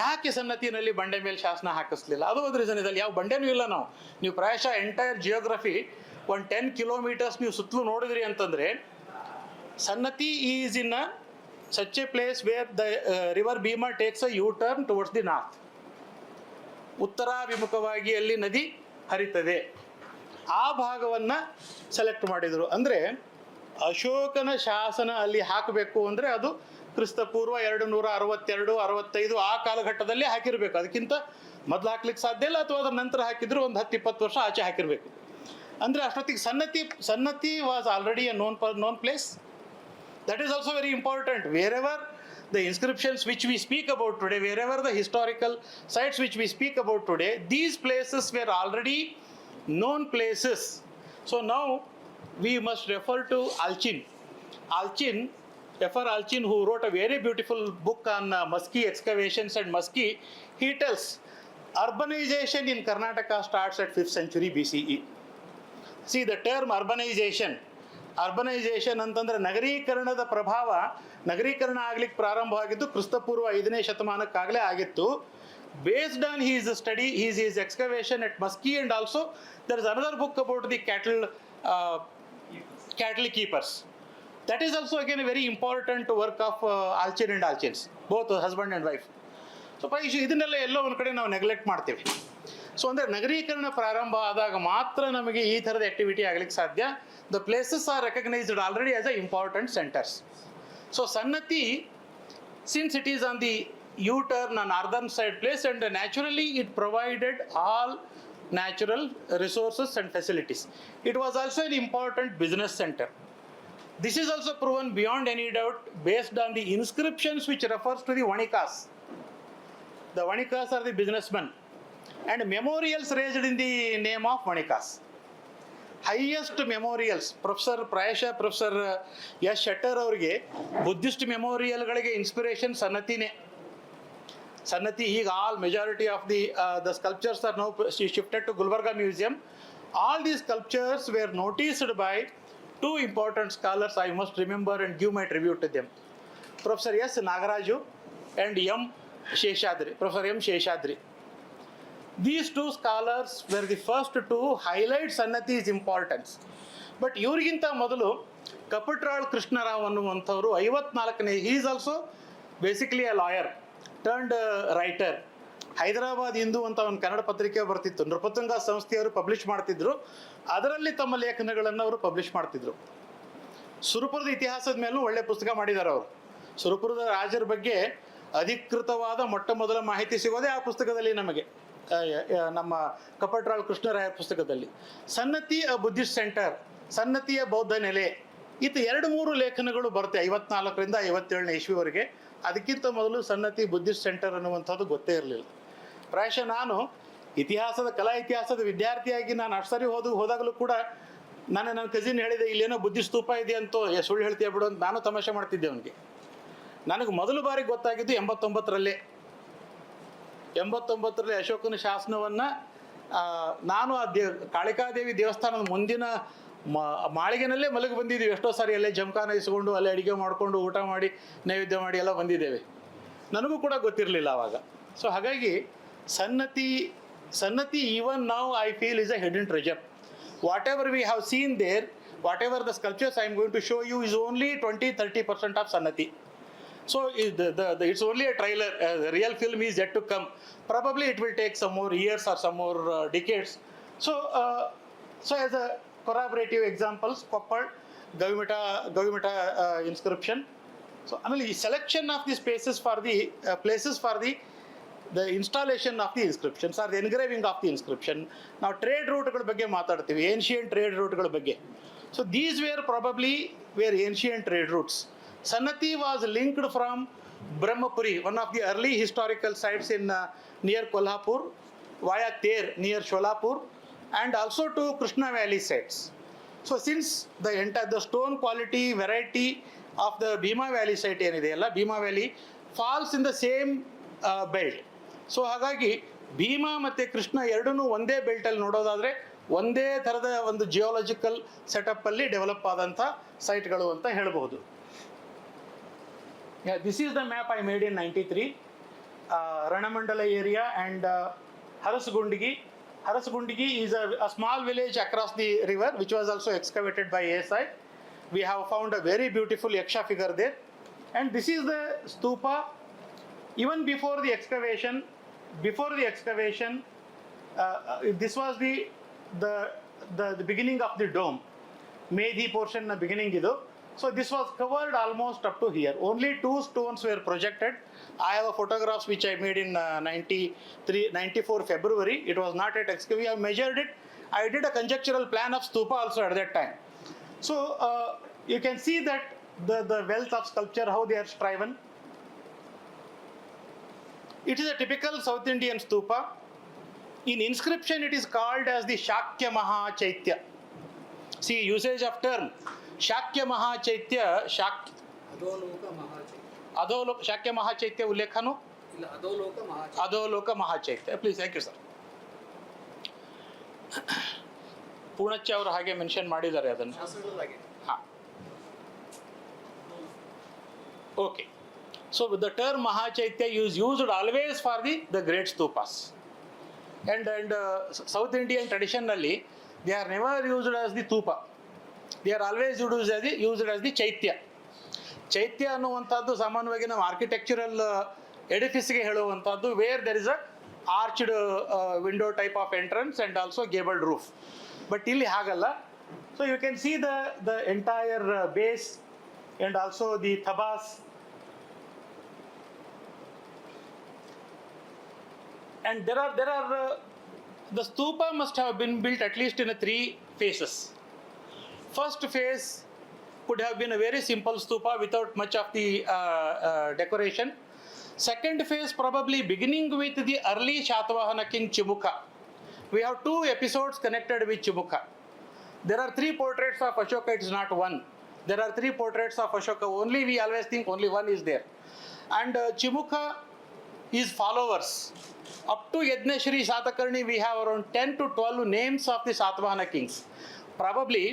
ಯಾಕೆ ಸನ್ನತಿನಲ್ಲಿ ಬಂಡೆ ಮೇಲೆ ಶಾಸನ ಹಾಕಿಸ್ಲಿಲ್ಲ, ಅದು ಒಂದು ರೀಸನ್ ಇದೆ. ಯಾವ ಬಂಡೆನೂ ಇಲ್ಲ. ನೀವು ಪ್ರಾಯಶಃ ಎಂಟೈರ್ ಜಿಯೋಗ್ರಫಿ ಒಂದು 10 ಕಿಲೋಮೀಟರ್ಸ್ ನೀವು ಸುತ್ತಲೂ ನೋಡಿದ್ರಿ ಅಂತಂದರೆ, Sannati is in a such a place where the river Bhima takes a U turn towards the north. ಉತ್ತರಾಭಿಮುಖವಾಗಿ ಅಲ್ಲಿ ನದಿ ಹರಿತದೆ. ಆ ಭಾಗವನ್ನು ಸೆಲೆಕ್ಟ್ ಮಾಡಿದರು. ಅಂದರೆ ಅಶೋಕನ ಶಾಸನ ಅಲ್ಲಿ ಹಾಕಬೇಕು ಅಂದರೆ ಅದು ಕ್ರಿಸ್ತಪೂರ್ವ 262, 65 ಆ ಕಾಲಘಟ್ಟದಲ್ಲಿ ಹಾಕಿರಬೇಕು. ಅದಕ್ಕಿಂತ ಮೊದಲು ಹಾಕ್ಲಿಕ್ಕೆ ಸಾಧ್ಯ ಇಲ್ಲ, ಅಥವಾ ಅದರ ನಂತರ ಹಾಕಿದ್ರು ಒಂದು 10-20 ವರ್ಷ ಆಚೆ ಹಾಕಿರಬೇಕು. ಅಂದರೆ ಅಷ್ಟೊತ್ತಿಗೆ Sannati was already A known place. That is also very important. Wherever the inscriptions which we speak about today, wherever the historical sites which we speak about today, these places were already known places. So now we must refer to Alchin, who wrote a very beautiful book on Musky excavations and Musky. He tells urbanization in Karnataka starts at 5th century BCE. See, the term urbanization ಅಂತಂದರೆ ನಗರೀಕರಣದ ಪ್ರಭಾವ, ನಗರೀಕರಣ ಆಗ್ಲಿಕ್ಕೆ ಪ್ರಾರಂಭವಾಗಿದ್ದು ಕ್ರಿಸ್ತಪೂರ್ವ 5ನೇ ಶತಮಾನಕ್ಕಾಗಲೇ ಆಗಿತ್ತು. Based on his study, his excavation at Musky, and also there is another book about the cattle keepers. That is also again a very important work of Alchin and Alchins, both husband and wife. So ಇದನ್ನೆಲ್ಲ ಎಲ್ಲೋ ಒಂದು ಕಡೆ ನಾವು neglect ಮಾಡ್ತೀವಿ. So ಅಂದರೆ ನಗರೀಕರಣ ಪ್ರಾರಂಭ ಆದಾಗ ಮಾತ್ರ ನಮಗೆ ಈ ಥರದ ಆ್ಯಕ್ಟಿವಿಟಿ ಆಗಲಿಕ್ಕೆ ಸಾಧ್ಯ. The places are recognised already as a important centres. So Sannati, since it is on the U-turn on northern side place, and naturally it provided all natural resources and facilities. It was also an important business center. This is also proven beyond any doubt based on the inscriptions which refers to the Vanikas. The Vanikas are the businessmen, and memorials raised in the name of Vanikas. Highest memorials, professor S Shettar ಅವರಿಗೆ Buddhist ಮೆಮೋರಿಯಲ್ಗಳಿಗೆ inspiration ಸನ್ನತಿನೇ. Sannati, all majority of the sculptures are now shifted to Gulbarga Museum. All these sculptures were noticed by two important scholars. I must remember and give my tribute to them. Professor S. Nagaraju and Professor M. Sheshadri. These two scholars were the first to highlight Sannati's importance. But ಇವರಿಗಿಂತ ಮೊದಲು ಕಪಟ್ರಾಳ್ ಕೃಷ್ಣರಾವ್ ಅನ್ನುವಂಥವರು 54ನೇ, he is also basically a lawyer turned writer. Hyderabad Hindu ಅಂತ ಒಂದು ಕನ್ನಡ ಪತ್ರಿಕೆ ಬರ್ತಿತ್ತು, ನೃಪತುಂಗ ಸಂಸ್ಥೆಯವರು publish ಮಾಡ್ತಿದ್ರು. ಅದರಲ್ಲಿ ತಮ್ಮ ಲೇಖನಗಳನ್ನು ಅವರು ಪಬ್ಲಿಷ್ ಮಾಡ್ತಿದ್ರು. ಸುರಪುರದ ಇತಿಹಾಸದ ಮೇಲೂ ಒಳ್ಳೆ ಪುಸ್ತಕ ಮಾಡಿದ್ದಾರೆ ಅವರು. ಸುರಪುರದ ರಾಜರ ಬಗ್ಗೆ ಅಧಿಕೃತವಾದ ಮೊಟ್ಟ ಮೊದಲ ಮಾಹಿತಿ ಸಿಗೋದೇ ಆ ಪುಸ್ತಕದಲ್ಲಿ ನಮಗೆ, ನಮ್ಮ ಕಪಟ್ರಾಳ್ ಕೃಷ್ಣರಾಯರ ಪುಸ್ತಕದಲ್ಲಿ. ಸನ್ನತಿ ಅ ಬುದ್ಧಿಸ್ಟ್ ಸೆಂಟರ್, ಸನ್ನತಿಯ ಬೌದ್ಧ ನೆಲೆ, ಇದು 2-3 ಲೇಖನಗಳು ಬರುತ್ತೆ 54ರಿಂದ 57ನೇ ಇಸ್ವಿವರೆಗೆ. ಅದಕ್ಕಿಂತ ಮೊದಲು ಸನ್ನತಿ ಬುದ್ಧಿಸ್ಟ್ ಸೆಂಟರ್ ಅನ್ನುವಂಥದ್ದು ಗೊತ್ತೇ ಇರಲಿಲ್ಲ. ಪ್ರಾಯಶಃ ನಾನು ಕಲಾ ಇತಿಹಾಸದ ವಿದ್ಯಾರ್ಥಿಯಾಗಿ ನಾನು ಅಷ್ಟು ಸರಿ ಹೋದಾಗಲೂ ಕೂಡ ನನ್ನ ಕಸಿನ್ ಹೇಳಿದೆ, ಇಲ್ಲೇನೋ ಬುದ್ಧಿಸ್ಟ್ ಸ್ತೂಪ ಇದೆ ಅಂತೋ, ಸುಳ್ಳು ಹೇಳ್ತೀಯ ಬಿಡು ಅಂತ ನಾನು ತಮಾಷೆ ಮಾಡ್ತಿದ್ದೆ ಅವನಿಗೆ. ನನಗೆ ಮೊದಲು ಬಾರಿ ಗೊತ್ತಾಗಿದ್ದು 89ರಲ್ಲಿ ಅಶೋಕನ ಶಾಸನವನ್ನು ನಾನು ಆ ಕಾಳಿಕಾದೇವಿ ದೇವಸ್ಥಾನದ ಮುಂದಿನ ಮಾಳಿಗೆನಲ್ಲೇ ಮಲಗಿ ಬಂದಿದ್ದೀವಿ. ಎಷ್ಟೋ ಸಾರಿ ಅಲ್ಲೇ ಜಮಖಾನ ಇಸ್ಕೊಂಡು ಅಲ್ಲೇ ಅಡುಗೆ ಮಾಡಿಕೊಂಡು ಊಟ ಮಾಡಿ ನೈವೇದ್ಯ ಮಾಡಿ ಎಲ್ಲ ಬಂದಿದ್ದೇವೆ. ನನಗೂ ಕೂಡ ಗೊತ್ತಿರಲಿಲ್ಲ ಆವಾಗ. ಸೊ ಹಾಗಾಗಿ Sannati even now I feel is a hidden treasure. Whatever we have seen there, whatever the sculptures I am going to show you is only 20-30% of Sannati. So it's only a trailer. The real film is yet to come. Probably it will take some more years or some more decades. So as a corroborative examples, Koppal, Gavimata inscription. So the selection of the spaces for the places for the installation of the inscriptions or the engraving of the inscription. Now trade routeಗಳ ಬಗ್ಗೆ ಮಾತಾಡ್ತೀವಿ, ancient trade routeಗಳ ಬಗ್ಗೆ. So these were ancient trade routes. Sannati was linked from Brahmapuri, one of the early historical sites in near Kolhapur, via Ter near Sholapur, and also to Krishna Valley sites. So since the stone quality, variety of the Bhima Valley site ಏನಿದೆಯಲ್ಲ, Bhima Valley falls in the same belt. So ಹಾಗಾಗಿ ಭೀಮಾ ಮತ್ತು ಕೃಷ್ಣ ಎರಡನ್ನೂ ಒಂದೇ ಬೆಲ್ಟಲ್ಲಿ ನೋಡೋದಾದರೆ ಒಂದೇ ಥರದ ಒಂದು geological ಸೆಟಪ್ಪಲ್ಲಿ develop ಆದಂಥ ಸೈಟ್ಗಳು ಅಂತ ಹೇಳ್ಬೋದು. This is the map I made in 93. Ranamandala area and Harasgundigi. Harasgundigi is a small village across the river which was also excavated by ASI. We have found a very beautiful Yaksha figure there. And this is the stupa. Even before the excavation, this was the beginning of the dome. Medhi portion na beginning idu. So this was covered almost up to here. Only 2 stones were projected. I have a photographs which I made in 94 February. It was not yet excavated. We have measured it. I did a conjectural plan of stupa also at that time. So you can see that the wealth of sculpture, how they are striven. It is a typical South Indian stupa. In inscription, it is called as the Shakya Maha Chaitya. See, usage of term. Shakya Maha Chaitya, Shakya Maha Chaitya ಉಲ್ಲೇಖನು Adholoka Mahachaitya. Please, thank you sir. ಪೂರ್ಣಚ್ಚ ಅವರು ಹಾಗೆ mention ಮಾಡಿದ್ದಾರೆ ಅದನ್ನು. ಹಾಂ, okay. So the term Mahachaitya is used always for the great stupas. And South Indian traditionally, they are never used as the tupa. They are always used as the chaitya. Chaitya ಅನ್ನುವಂಥದ್ದು ಸಾಮಾನ್ಯವಾಗಿ ನಾವು architectural ಎಡಿಫಿಸ್ಗೆ ಹೇಳುವಂಥದ್ದು, where there is a arched window type of entrance and also gabled roof. But ಇಲ್ಲಿ ಹಾಗಲ್ಲ. So you can see the entire base and also the ಥಬಾಸ್. And there are the stupa must have been built at least in 3 phases. First phase could have been a very simple stupa without much of the decoration. Second phase probably beginning with the early Shatavahana king Chimukha. We have 2 episodes connected with Chimukha. There are 3 portraits of Ashoka, it is not 1. There are 3 portraits of Ashoka only. We always think only 1 is there. And Chimukha is followers. Up to Yajnashri Satakarni, we have around 10 to 12 names of the Satavahana kings. Probably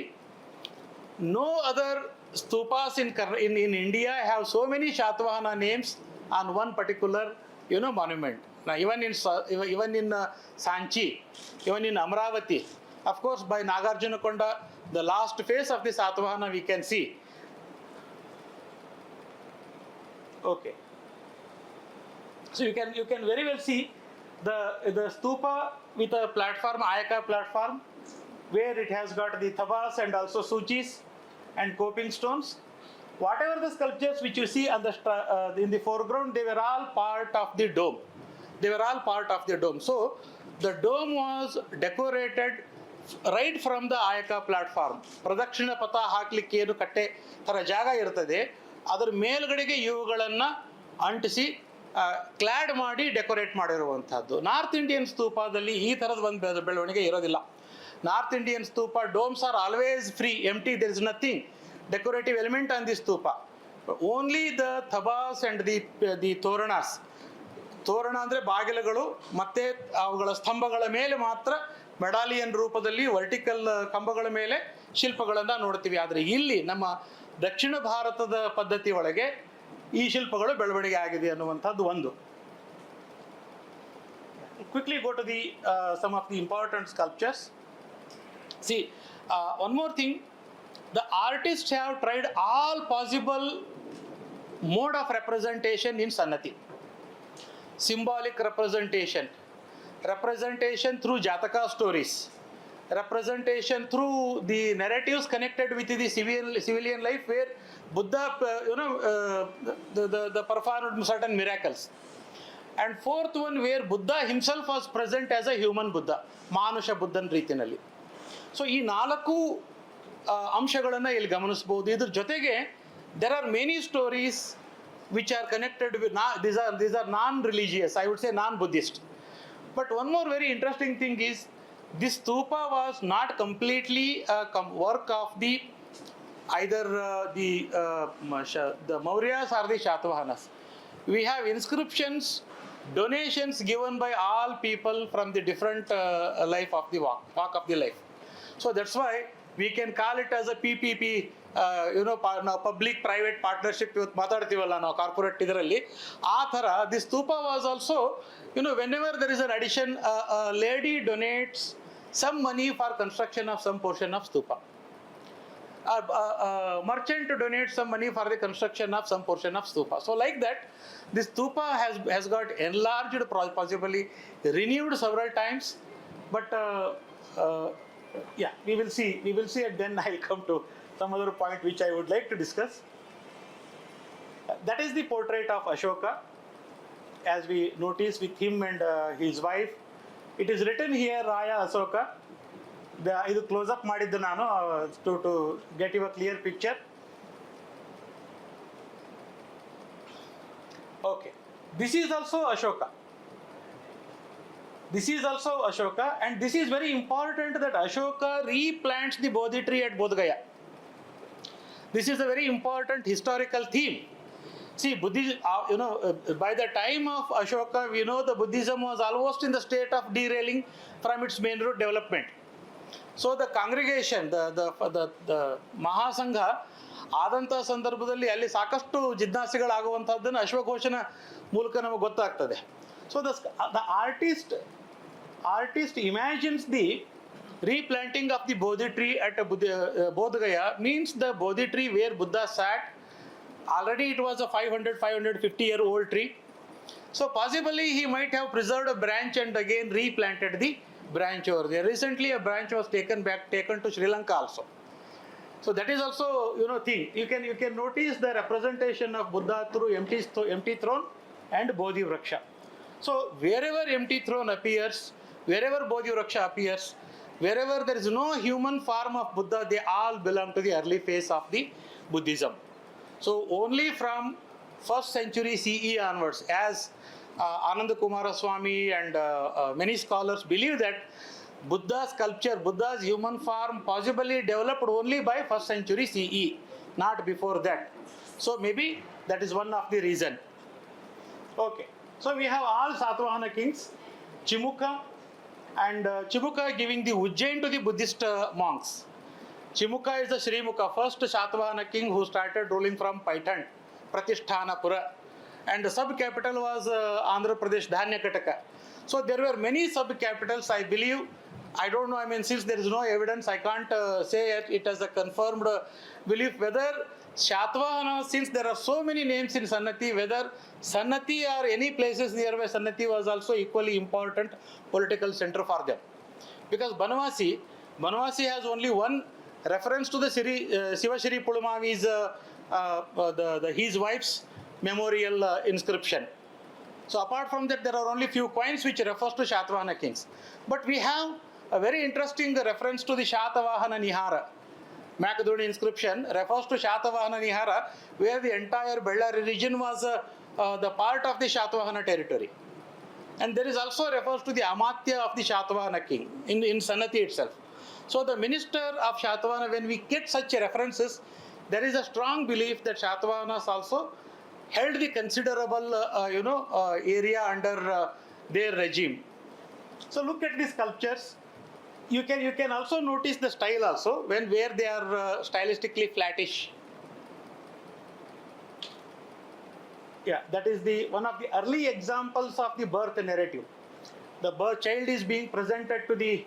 no other stupas in India have so many Shatavahana names on one particular monument. Now even in Sanchi, even in Amravati, of course by Nagarjunakonda, the last phase of the Satavahana we can see. Okay. So you can very well see the stupa with a platform, Ayaka platform, where it has got the thabas and also suchis and coping stones. Whatever the sculptures which you see on in the foreground, they were all part of the dome. So the dome was decorated right from the Ayaka platform. Pradakshina pata ಹಾಕ್ಲಿಕ್ಕೆ ಏನು ಕಟ್ಟೆ ಥರ ಜಾಗ ಇರ್ತದೆ, ಅದರ ಮೇಲ್ಗಡೆಗೆ ಇವುಗಳನ್ನು ಅಂಟಿಸಿ Cloud ಮಾಡಿ ಡೆಕೋರೇಟ್ ಮಾಡಿರುವಂಥದ್ದು. ನಾರ್ತ್ ಇಂಡಿಯನ್ ಸ್ತೂಪದಲ್ಲಿ ಈ ಥರದ ಒಂದು ಬೆಳವಣಿಗೆ ಇರೋದಿಲ್ಲ. North Indian stupa domes are always free, empty, there is nothing decorative element on the stupa. Only the ಥಬಾಸ್ ಆ್ಯಂಡ್ ದಿ ತೋರಣಾಸ್. ತೋರಣ ಅಂದರೆ ಬಾಗಿಲುಗಳು ಮತ್ತು ಅವುಗಳ ಸ್ತಂಭಗಳ ಮೇಲೆ ಮಾತ್ರ ಮೆಡಾಲಿಯನ್ ರೂಪದಲ್ಲಿ ವರ್ಟಿಕಲ್ ಕಂಬಗಳ ಮೇಲೆ ಶಿಲ್ಪಗಳನ್ನು ನೋಡ್ತೀವಿ. ಆದರೆ ಇಲ್ಲಿ ನಮ್ಮ ದಕ್ಷಿಣ ಭಾರತದ ಪದ್ಧತಿ ಒಳಗೆ ಈ ಶಿಲ್ಪಗಳು ಬೆಳವಣಿಗೆ ಆಗಿದೆ ಅನ್ನುವಂಥದ್ದು ಒಂದು. Quickly go to some of the important sculptures. See, one more thing, the artists have tried all possible mode of representation in Sannati. Symbolic representation through Jataka stories, representation through the narratives connected with the civilian life, where Buddha, the performed certain miracles. And fourth one, where Buddha himself was present as a human Buddha, Manusha Buddhan ರೀತಿನಲ್ಲಿ. So ಈ 4 ಅಂಶಗಳನ್ನು ಇಲ್ಲಿ ಗಮನಿಸಬಹುದು. ಇದ್ರ ಜೊತೆಗೆ there are many stories which are connected with, these are non-religious, I would say non-Buddhist. But one more very interesting thing is, this stupa was not completely a work of either the Mauryas or the Shatavahanas. We have inscriptions donations given by all people from the different life of the walk of the life. So that's why we can call it as a PPP, public private partnership with ಮಾತಾಡ್ತೀವಲ್ಲ ನಾವು corporate ಇದರಲ್ಲಿ ಆ ಥರ this stupa was also, whenever there is an addition, a lady donates some money for construction of some portion of stupa. Merchant donates some money for the construction of some portion of stupa. So like that, this stupa has got enlarged, possibly renewed several times. But yeah, we will see, and then I'll come to some other point which I would like to discuss. That is the portrait of Ashoka, as we notice with him and his wife. It is written here Raya Ashoka. ಇದು close up ಮಾಡಿದ್ದು ನಾನು to get you a clear picture. Okay, this is also Ashoka. This is also Ashoka, and this is very important that Ashoka replants the Bodhi tree at Bodh Gaya. This is a very important historical theme. See, Buddhism, by the time of Ashoka, we know the Buddhism was almost in the state of derailing from its main road development. So the congregation, the Mahasangha ಆದಂಥ ಸಂದರ್ಭದಲ್ಲಿ ಅಲ್ಲಿ ಸಾಕಷ್ಟು ಜಿಜ್ಞಾಸೆಗಳಾಗುವಂಥದ್ದನ್ನು ಅಶ್ವಘೋಷನ ಮೂಲಕ ನಮಗೆ ಗೊತ್ತಾಗ್ತದೆ. So the artist imagines the replanting of the Bodhi tree at Bodh Gaya, means the Bodhi tree where Buddha sat. Already it was a 550 year old tree. So possibly he might have preserved a branch and again replanted the branch over there. Recently a branch was taken to Sri Lanka also. So that is also, thing. You can notice the representation of Buddha through empty throne and Bodhi Vraksha. So wherever empty throne appears, wherever Bodhi Vraksha appears, wherever there is no human form of Buddha, they all belong to the early phase of the Buddhism. So only from 1st century CE onwards, as Ananda Kumaraswamy and many scholars believe that Buddha's sculpture, Buddha's human form possibly developed only by 1st century CE, not before that. So maybe that is one of the reason. Okay, so we have all Satavahana kings, Chimuka, and Chimuka giving the Ujjain to the Buddhist monks. Chimuka is the Srimukha, first Satavahana king who started ruling from Paitan, Pratishtanapura, and the sub-capital was Andhra Pradesh, Dhanyakataka. So there were many sub-capitals, I believe. I don't know, since there is no evidence, I can't say it as a confirmed belief whether Shatavahana, since there are so many names in Sannati, whether Sannati or any places nearby Sannati was also equally important political center for them. Because Banavasi has only one reference to the Sivashri Pulumavi's, his wife's memorial inscription. So apart from that, there are only few coins which refers to Shatavahana kings. But we have a very interesting reference to the Shatavahana Nihara. Makaduni inscription refers to Shatavahana Nihara, where the entire Bellary region was the part of the Shatavahana territory. And there is also refers to the Amatya of the Shatavahana king in Sannati itself. So the minister of Shatavahana, when we get such references, there is a strong belief that Shatavahanas also held the considerable area under their regime. So look at these sculptures. You can also notice the style also where they are stylistically flattish. Yeah, that is one of the early examples of the birth narrative. The birth child is being presented to the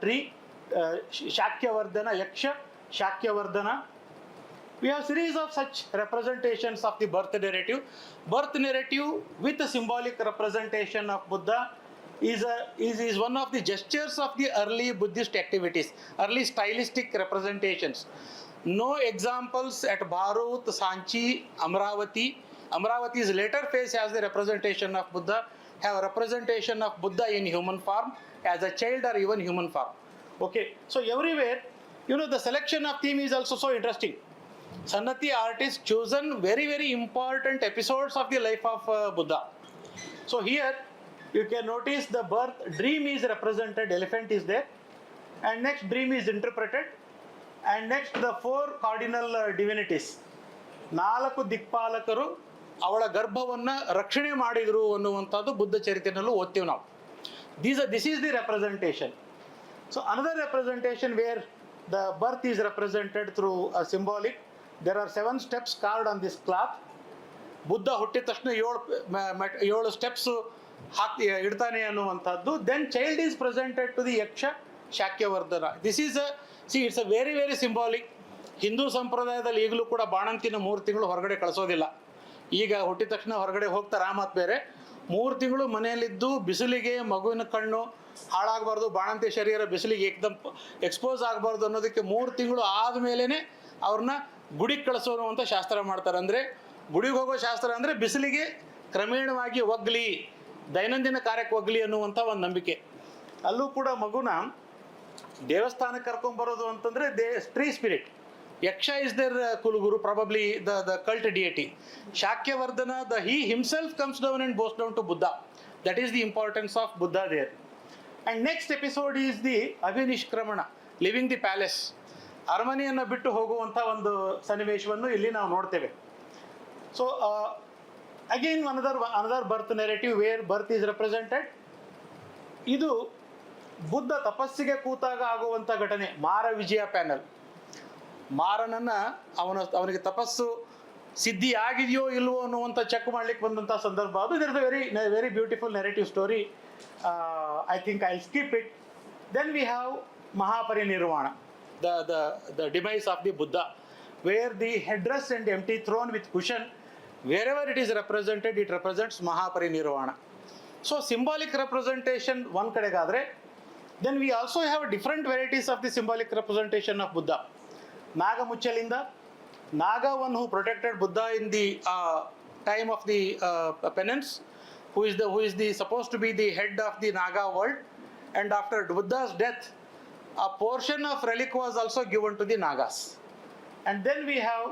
tree, Shakyavardhana, Yaksha, Shakyavardhana. We have series of such representations of the birth narrative. Birth narrative with the symbolic representation of Buddha is one of the gestures of the early Buddhist activities, early stylistic representations. No examples at Bharut, Sanchi, Amravati. Amravati's later phase has the representation of Buddha, have a representation of Buddha in human form, as a child or even human form. Okay, so everywhere, the selection of theme is also so interesting. Sannati artists chosen very, very important episodes of the life of Buddha. So here, you can notice the birth dream is represented, elephant is there, and next dream is interpreted, and next the 4 cardinal divinities. 4 ದಿಕ್ಪಾಲಕರು ಅವಳ ಗರ್ಭವನ್ನು ರಕ್ಷಣೆ ಮಾಡಿದರು ಅನ್ನುವಂಥದ್ದು ಬುದ್ಧ ಚರಿತ್ರೆಯಲ್ಲೂ ಓದ್ತೀವಿ ನಾವು. This is the representation. So another representation where the birth is represented through a symbolic. There are 7 steps carved on this cloth. Buddha ಹುಟ್ಟಿದ ತಕ್ಷಣ 7 ಸ್ಟೆಪ್ಸು ಇಡ್ತಾನೆ ಅನ್ನುವಂಥದ್ದು. Then child is presented to the yaksha Shakyavardhana. It's a very very symbolic. Hindu ಸಂಪ್ರದಾಯದಲ್ಲಿ ಈಗಲೂ ಕೂಡ ಬಾಣಂತಿನ 3 ತಿಂಗಳು ಹೊರಗಡೆ ಕಳಿಸೋದಿಲ್ಲ. ಈಗ ಹುಟ್ಟಿದ ತಕ್ಷಣ ಹೊರಗಡೆ ಹೋಗ್ತಾರೆ, ಆ ಮಾತು ಬೇರೆ. 3 ತಿಂಗಳು ಮನೆಯಲ್ಲಿದ್ದು ಬಿಸಿಲಿಗೆ ಮಗುವಿನ ಕಣ್ಣು ಹಾಳಾಗಬಾರ್ದು, ಬಾಣಂತಿ ಶರೀರ ಬಿಸಿಲಿಗೆ ಏಕದಮ್ ಎಕ್ಸ್ಪೋಸ್ ಆಗಬಾರ್ದು ಅನ್ನೋದಕ್ಕೆ 3 ತಿಂಗಳು ಆದಮೇಲೆ ಅವ್ರನ್ನ ಗುಡಿಗೆ ಕಳಿಸೋನು ಅಂತ ಶಾಸ್ತ್ರ ಮಾಡ್ತಾರೆ. ಅಂದರೆ ಗುಡಿಗೆ ಹೋಗೋ ಶಾಸ್ತ್ರ ಅಂದರೆ ಬಿಸಿಲಿಗೆ ಕ್ರಮೇಣವಾಗಿ ಒಗ್ಲಿ, ದೈನಂದಿನ ಕಾರ್ಯಕ್ಕೆ ಒಗ್ಲಿ ಅನ್ನುವಂಥ ಒಂದು ನಂಬಿಕೆ. ಅಲ್ಲೂ ಕೂಡ ಮಗುನ ದೇವಸ್ಥಾನಕ್ಕೆ ಕರ್ಕೊಂಬರೋದು ಅಂತಂದರೆ tree spirit. Yaksha is their ಕುಲಗುರು, probably the cult deity. Shakyavardhana, he himself comes down and bows down to Buddha. That is the importance of Buddha there. And next episode is the ಅಭಿನಿಷ್ಕ್ರಮಣ, ಲಿವಿಂಗ್ ದಿ ಪ್ಯಾಲೇಸ್. ಅರಮನೆಯನ್ನು ಬಿಟ್ಟು ಹೋಗುವಂಥ ಒಂದು ಸನ್ನಿವೇಶವನ್ನು ಇಲ್ಲಿ ನಾವು ನೋಡ್ತೇವೆ. So again another birth narrative where birth is represented. ಇದು ಬುದ್ಧ ತಪಸ್ಸಿಗೆ ಕೂತಾಗ ಆಗುವಂಥ ಘಟನೆ. ಮಾರ ವಿಜಯ ಪ್ಯಾನಲ್. ಮಾರನನ್ನು ಅವನಿಗೆ ತಪಸ್ಸು ಸಿದ್ಧಿ ಆಗಿದೆಯೋ ಇಲ್ವೋ ಅನ್ನುವಂಥ ಚೆಕ್ ಮಾಡ್ಲಿಕ್ಕೆ ಬಂದಂಥ ಸಂದರ್ಭ ಅದು. It is a very beautiful narrative story. I think I will skip it. Then we have Mahaparinirvana, the demise of the Buddha, where the headdress and empty throne with cushion, wherever it is represented, it represents Mahaparinirvana. So symbolic representation one kadegadre, then we also have different varieties of the symbolic representation of Buddha. Naga Muchalinda, Naga, one who protected Buddha in the time of the penance, who is the supposed to be the head of the Naga world, and after Buddha's death, a portion of relic was also given to the Nagas. And then we have,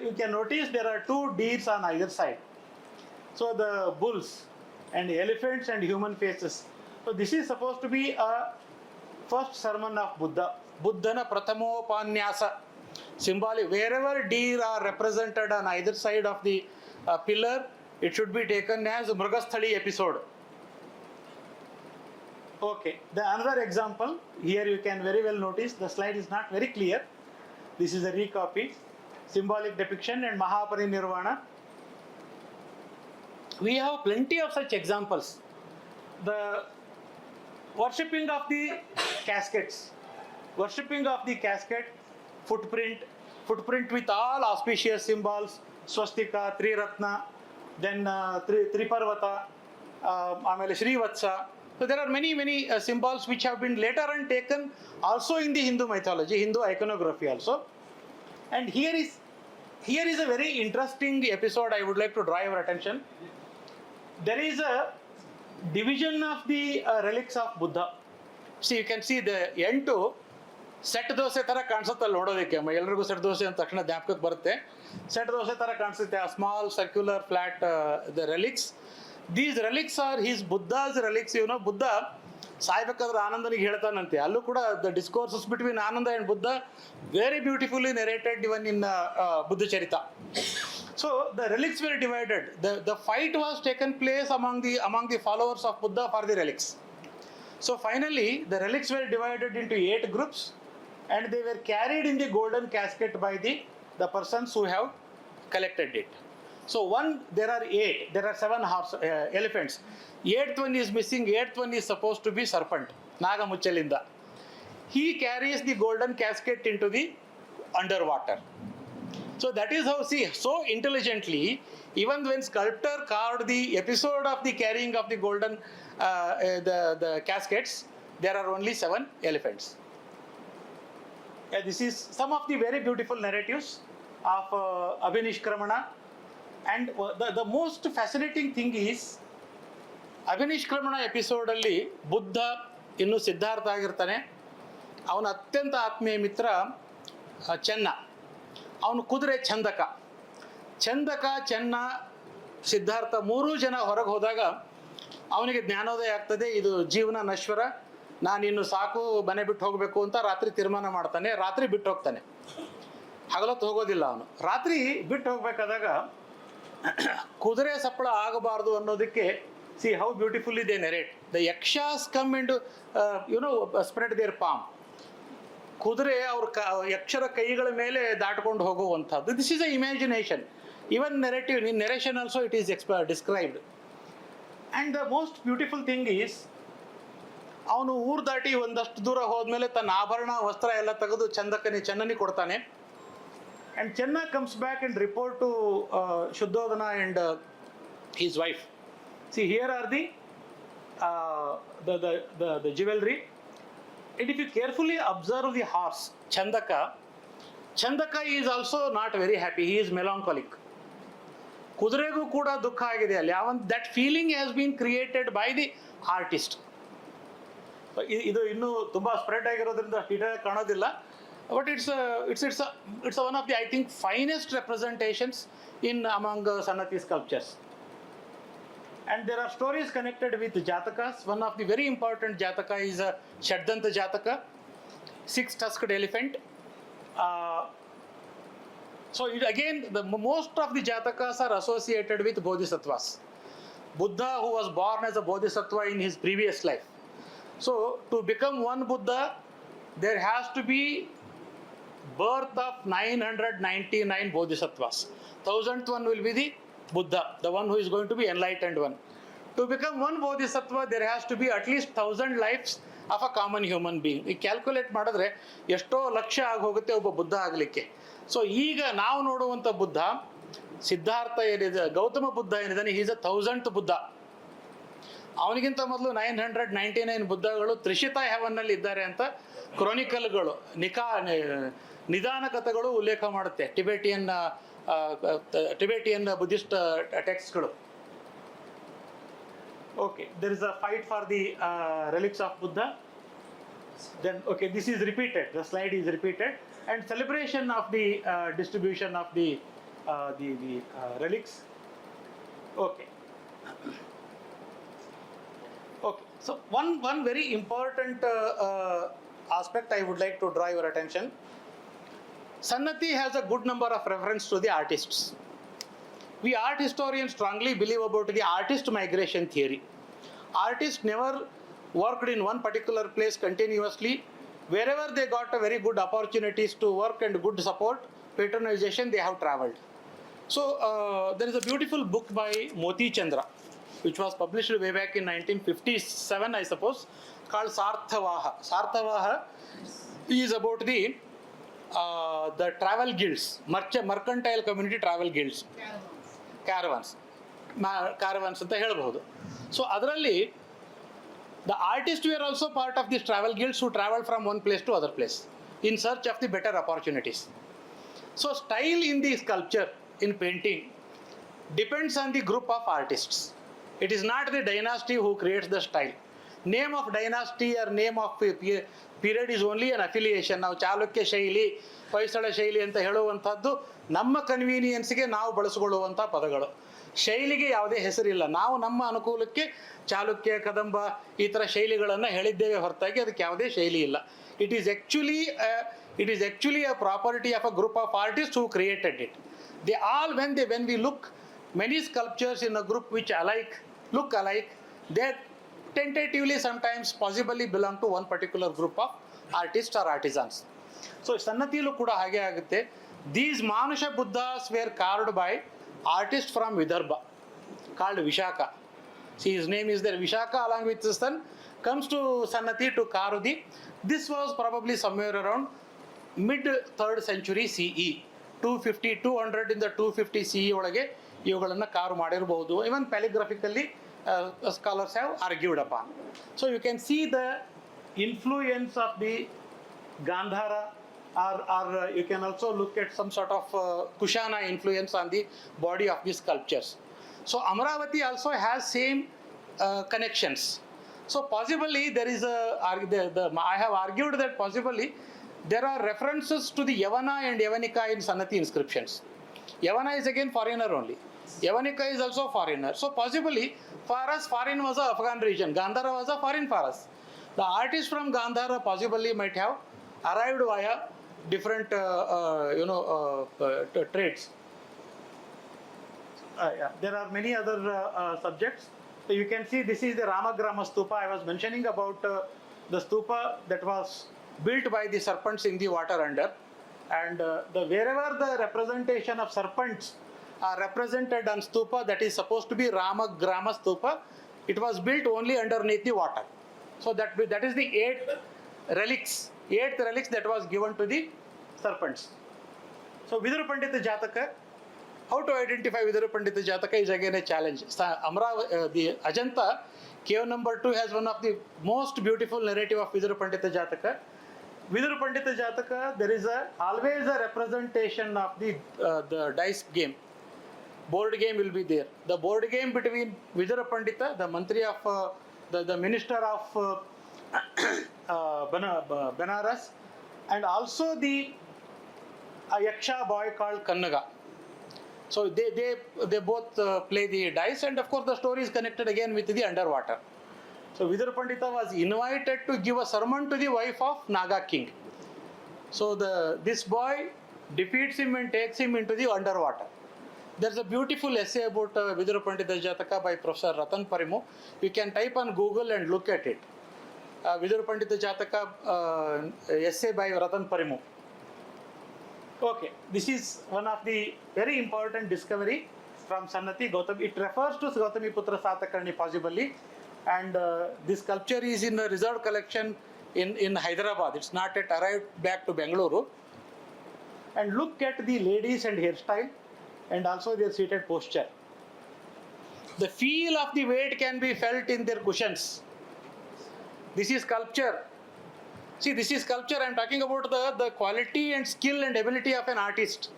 you can notice there are 2 deers on either side. So the bulls and elephants and human faces. So this is supposed to be a first sermon of Buddha. Buddhana Prathamopanyasa. Symbolic, wherever deer are represented on either side of the pillar, it should be taken as Mrugasthali episode. Okay, the another example, here you can very well notice the slide is not very clear. This is a recopy. Symbolic depiction and Mahaparinirvana. We have plenty of such examples. The worshipping of the caskets. Worshipping of the casket, footprint with all auspicious symbols, swastika, Triratna, then Triparvata, Amele Srivatsa. So there are many symbols which have been later on taken also in the Hindu mythology, Hindu iconography also. And here is a very interesting episode I would like to draw your attention. There is a division of the relics of Buddha. See, you can see the ಎಂಟು set dosa ಥರ ಕಾಣಿಸುತ್ತಲ್ಲ ನೋಡೋದಕ್ಕೆ. ಎಲ್ರಿಗೂ set dosa ಅಂತ ತಕ್ಷಣ ಜ್ಞಾಪಕಕ್ಕೆ ಬರುತ್ತೆ. Set dosa ಥರ ಕಾಣಿಸುತ್ತೆ. ಆ small circular flat the relics. These relics are his Buddha's relics. Buddha ಸಾಯ್ಬೇಕಾದ್ರೆ ಆನಂದನಿಗೆ ಹೇಳ್ತಾನಂತೆ. ಅಲ್ಲೂ ಕೂಡ the discourses between Ananda and Buddha very beautifully narrated even in Buddha Charita. So the relics were divided. The fight was taken place among the followers of Buddha for the relics. So finally the relics were divided into 8 groups, and they were carried in the golden casket by the persons who have collected it. So there are 8. There are 7 elephants. 8th one is missing. 8th one is supposed to be serpent, Naga Muchalinda. He carries the golden casket into the underwater. So that is how, see, so intelligently, even when sculptor carved the episode of the carrying of the golden the caskets, there are only 7 elephants. This is some of the very beautiful narratives of Abhinishkramana. And the most fascinating thing is, ಅಭಿನಿಷ್ಕ್ರಮಣ ಎಪಿಸೋಡಲ್ಲಿ ಬುದ್ಧ ಇನ್ನೂ ಸಿದ್ಧಾರ್ಥ ಆಗಿರ್ತಾನೆ. ಅವನ ಅತ್ಯಂತ ಆತ್ಮೀಯ ಮಿತ್ರ ಚೆನ್ನ, ಅವನು ಕುದುರೆ ಚಂದಕ, ಚೆನ್ನ, ಸಿದ್ಧಾರ್ಥ 3 ಜನ ಹೊರಗೆ ಹೋದಾಗ ಅವನಿಗೆ ಜ್ಞಾನೋದಯ ಆಗ್ತದೆ. ಇದು ಜೀವನ ನಶ್ವರ, ನಾನಿನ್ನು ಸಾಕು, ಮನೆ ಬಿಟ್ಟು ಹೋಗಬೇಕು ಅಂತ ರಾತ್ರಿ ತೀರ್ಮಾನ ಮಾಡ್ತಾನೆ. ರಾತ್ರಿ ಬಿಟ್ಟು ಹೋಗ್ತಾನೆ, ಹಗಲೊತ್ತು ಹೋಗೋದಿಲ್ಲ ಅವನು. ರಾತ್ರಿ ಬಿಟ್ಟು ಹೋಗ್ಬೇಕಾದಾಗ ಕುದುರೆ ಸಪ್ಪಳ ಆಗಬಾರ್ದು ಅನ್ನೋದಕ್ಕೆ see how beautifully they narrate the yakshas come and spread their palm. ಕುದುರೆ ಅವ್ರ ಯಕ್ಷರ ಕೈಗಳ ಮೇಲೆ ದಾಟ್ಕೊಂಡು ಹೋಗುವಂಥದ್ದು. This is a imagination. Even narrative in narration also it is described. And the most beautiful thing is, ಅವನು ಊರು ದಾಟಿ ಒಂದಷ್ಟು ದೂರ ಹೋದ್ಮೇಲೆ ತನ್ನ ಆಭರಣ ವಸ್ತ್ರ ಎಲ್ಲ ತೆಗೆದು ಚೆನ್ನನಿ ಕೊಡ್ತಾನೆ. And Channa comes back and report to Shuddhodana and his wife. See, here are the jewelry. And if you carefully observe the horse, Chandaka is also not very happy. He is melancholic. ಕುದುರೆಗೂ ಕೂಡ ದುಃಖ ಆಗಿದೆ ಅಲ್ಲಿ. That feeling has been created by the artist. ಇದು ಇನ್ನೂ ತುಂಬ spread ಆಗಿರೋದ್ರಿಂದ detail ಕಾಣೋದಿಲ್ಲ. But it's one of the, I think, finest representations in among Sannati sculptures. And there are stories connected with Jatakas. One of the very important Jataka is a Shaddanta Jataka, 6-tusked elephant. So again, most of the Jatakas are associated with Bodhisattvas. Buddha, who was born as a Bodhisattva in his previous life. So to become one Buddha, there has to be birth of 999 Bodhisattvas. 1000th one will be the Buddha, the one who is going to be enlightened one. To become one Bodhisattva, there has to be at least 1000 lives of a common human being. ಈ calculate ಮಾಡಿದ್ರೆ ಎಷ್ಟೋ ಲಕ್ಷ ಆಗೋಗುತ್ತೆ ಒಬ್ಬ ಬುದ್ಧ ಆಗಲಿಕ್ಕೆ. So ಈಗ ನಾವು ನೋಡುವಂಥ ಬುದ್ಧ, ಸಿದ್ಧಾರ್ಥ ಏನಿದೆ, ಗೌತಮ ಬುದ್ಧ ಏನಿದ್ದಾನೆ, ಈಸ್ ಅ 1000th ಬುದ್ಧ. ಅವನಿಗಿಂತ ಮೊದಲು 999 ಬುದ್ಧಗಳು ತ್ರಿಷಿತಾ ಹೆವನ್ನಲ್ಲಿ ಇದ್ದಾರೆ ಅಂತ ಕ್ರಾನಿಕಲ್ಗಳು, ನಿಧಾನ ಕಥೆಗಳು ಉಲ್ಲೇಖ ಮಾಡುತ್ತೆ. ಟಿಬೇಟಿಯನ್ ಬುದ್ಧಿಸ್ಟ್ ಟೆಕ್ಸ್ಟ್ಗಳು. Okay, there is a fight for the relics of Buddha. Then, okay, this is repeated. The slide is repeated, and celebration of the distribution of the relics. Okay. Okay. So one very important aspect I would like to draw your attention. Sannati has a good number of reference to the artists. We art historians strongly believe about the artist migration theory. Artists never worked in one particular place continuously. Wherever they got a very good opportunities to work and good support, patronization, they have traveled. So there is a beautiful book by Moti Chandra, which was published way back in 1957, I suppose, called Sarthavaha. Sarthavaha is about the travel guilds, mercantile community travel guilds. Caravans ಅಂತ ಹೇಳ್ಬಹುದು. So ಅದರಲ್ಲಿ the artist were also part of this travel guilds who travel from one place to other place in search of the better opportunities. So style in the sculpture, in painting, depends on the group of artists. It is not the dynasty who creates the style. Name of dynasty or name of period is only an affiliation. ನಾವು ಚಾಲುಕ್ಯ ಶೈಲಿ, ಹೊಯ್ಸಳ ಶೈಲಿ ಅಂತ ಹೇಳುವಂಥದ್ದು ನಮ್ಮ ಕನ್ವೀನಿಯನ್ಸ್ಗೆ ನಾವು ಬಳಸಿಕೊಳ್ಳುವಂಥ ಪದಗಳು. ಶೈಲಿಗೆ ಯಾವುದೇ ಹೆಸರಿಲ್ಲ. ನಾವು ನಮ್ಮ ಅನುಕೂಲಕ್ಕೆ ಚಾಲುಕ್ಯ, ಕದಂಬ ಈ ಥರ ಶೈಲಿಗಳನ್ನು ಹೇಳಿದ್ದೇವೆ ಹೊರತಾಗಿ ಅದಕ್ಕೆ ಯಾವುದೇ ಶೈಲಿ ಇಲ್ಲ. It is actually a property of a group of artist who created it. They all when we look many sculptures in a group which look alike, they tentatively sometimes possibly belong to one particular group of artists or artisans. So Sannatiyallu kuda hage agutte. These Manusha Buddhas were carved by artist from Vidarbha called Vishaka. See, his name is there. Vishaka along with his son comes to Sannati to carve the. This was probably somewhere around mid 3rd century CE. 200 in the 250 CE ಒಳಗೆ ಇವುಗಳನ್ನು carve ಮಾಡಿರಬಹುದು. Even calligraphically scholars have argued upon. So you can see the influence of the Gandhara, or you can also look at some sort of Kushana influence on the body of these sculptures. So Amaravati also has same connections. So possibly there is I have argued that possibly there are references to the Yavana and Yavanika in Sannati inscriptions. Yavana is again foreigner only. Yavanika is also foreigner. So possibly for us, foreign was a Afghan region. Gandhara was a foreign for us. The artists from Gandhara possibly might have arrived via different trades. Yeah, there are many other subjects. So you can see this is the Ramagrama Stupa. I was mentioning about the stupa that was built by the serpents in the water under, and wherever the representation of serpents are represented on stupa, that is supposed to be Ramagrama Stupa. It was built only underneath the water. So that is the eighth relics that was given to the serpents. So Vidura Pandita Jataka. How to identify Vidura Pandita Jataka is again a challenge. The Ajanta, cave number 2 has one of the most beautiful narrative of Vidura Pandita Jataka. Vidura Pandita Jataka, there is always a representation of the dice game. Board game will be there. The board game between Vidura Pandita, the Mantri of the minister of Benares, and also the Yaksha boy called Kannaga. So they both play the dice, and of course the story is connected again with the underwater. So Vidura Pandita was invited to give a sermon to the wife of Naga king. So this boy defeats him and takes him into the underwater. There's a beautiful essay about Vidura Pandita Jataka by Professor Ratan Parimu. You can type on Google and look at it. Vidura Pandita Jataka essay by Ratan Parimu. Okay, this is one of the very important discovery from Sannati Gautami. It refers to Gautami Putra Satakarni possibly, and this sculpture is in the reserved collection in Hyderabad. It's not yet arrived back to Bengaluru. And look at the ladies and hairstyle, and also their seated posture. The feel of the weight can be felt in their cushions. This is sculpture. See, this is sculpture. I am talking about the quality and skill and ability of an artist,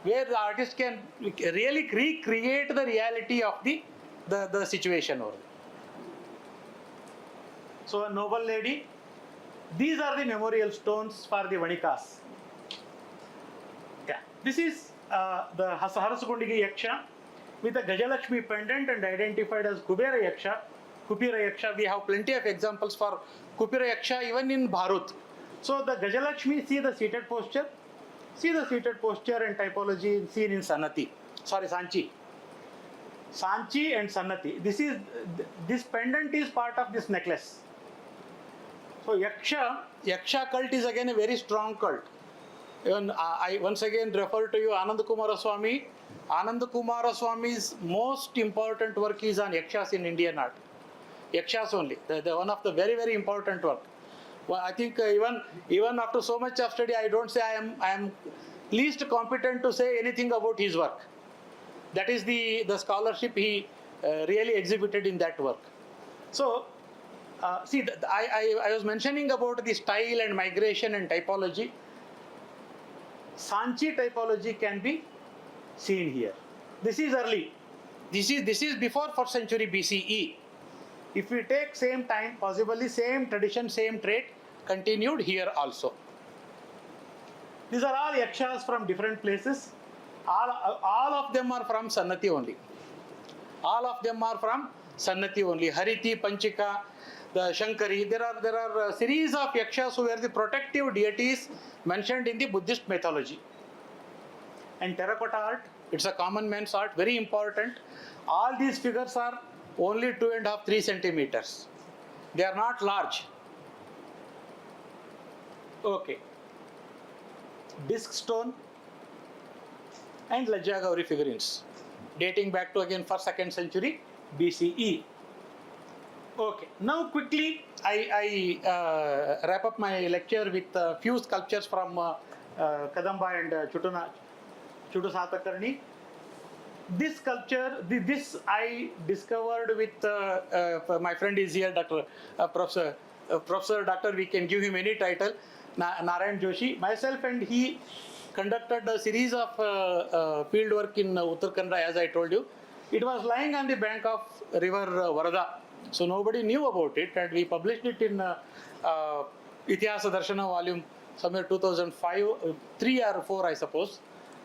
where the artist can really recreate the reality of the situation over there. So a noble lady. These are the memorial stones for the Vanikas. Yeah, this is the Harasukundigi Yaksha with a Gajalakshmi pendant and identified as Kubera Yaksha. Kupira Yaksha, we have plenty of examples for Kupira Yaksha even in Bharut. So the Gajalakshmi, see the seated posture and typology seen in Sanchi. Sanchi and Sannati. This pendant is part of this necklace. So Yaksha cult is again a very strong cult. Even I once again refer to you Ananda Kumara Swami. Ananda Kumara Swami's most important work is on Yakshas in Indian art. Yakshas only. The one of the very, very important work. Well, I think even after so much of study, I don't say I am least competent to say anything about his work. That is the scholarship he really exhibited in that work. So, see, I was mentioning about the style and migration and typology. Sanchi typology can be seen here. This is early. This is before 1st century BCE. If we take same time, possibly same tradition, same trait continued here also. These are all yakshas from different places. All of them are from Sannati only. Hariti, Panchika, the Shankari. There are a series of yakshas who were the protective deities mentioned in the Buddhist mythology. And terracotta art, it's a common man's art, very important. All these figures are only 2.5-3 centimeters. They are not large. Okay. Disc stone and Lajja Gauri figurines dating back to again 1st-2nd century BCE. Okay. Now quickly I wrap up my lecture with a few sculptures from Kadamba and Chutu Satakarni. This sculpture, this I discovered with my friend is here, Professor Doctor, we can give him any title, Narayan Joshi. Myself and he conducted a series of field work in Uttarakhand, as I told you. It was lying on the bank of river Varada, so nobody knew about it, and we published it in Itihasa Darshana volume somewhere 2005, 3 or 4 I suppose.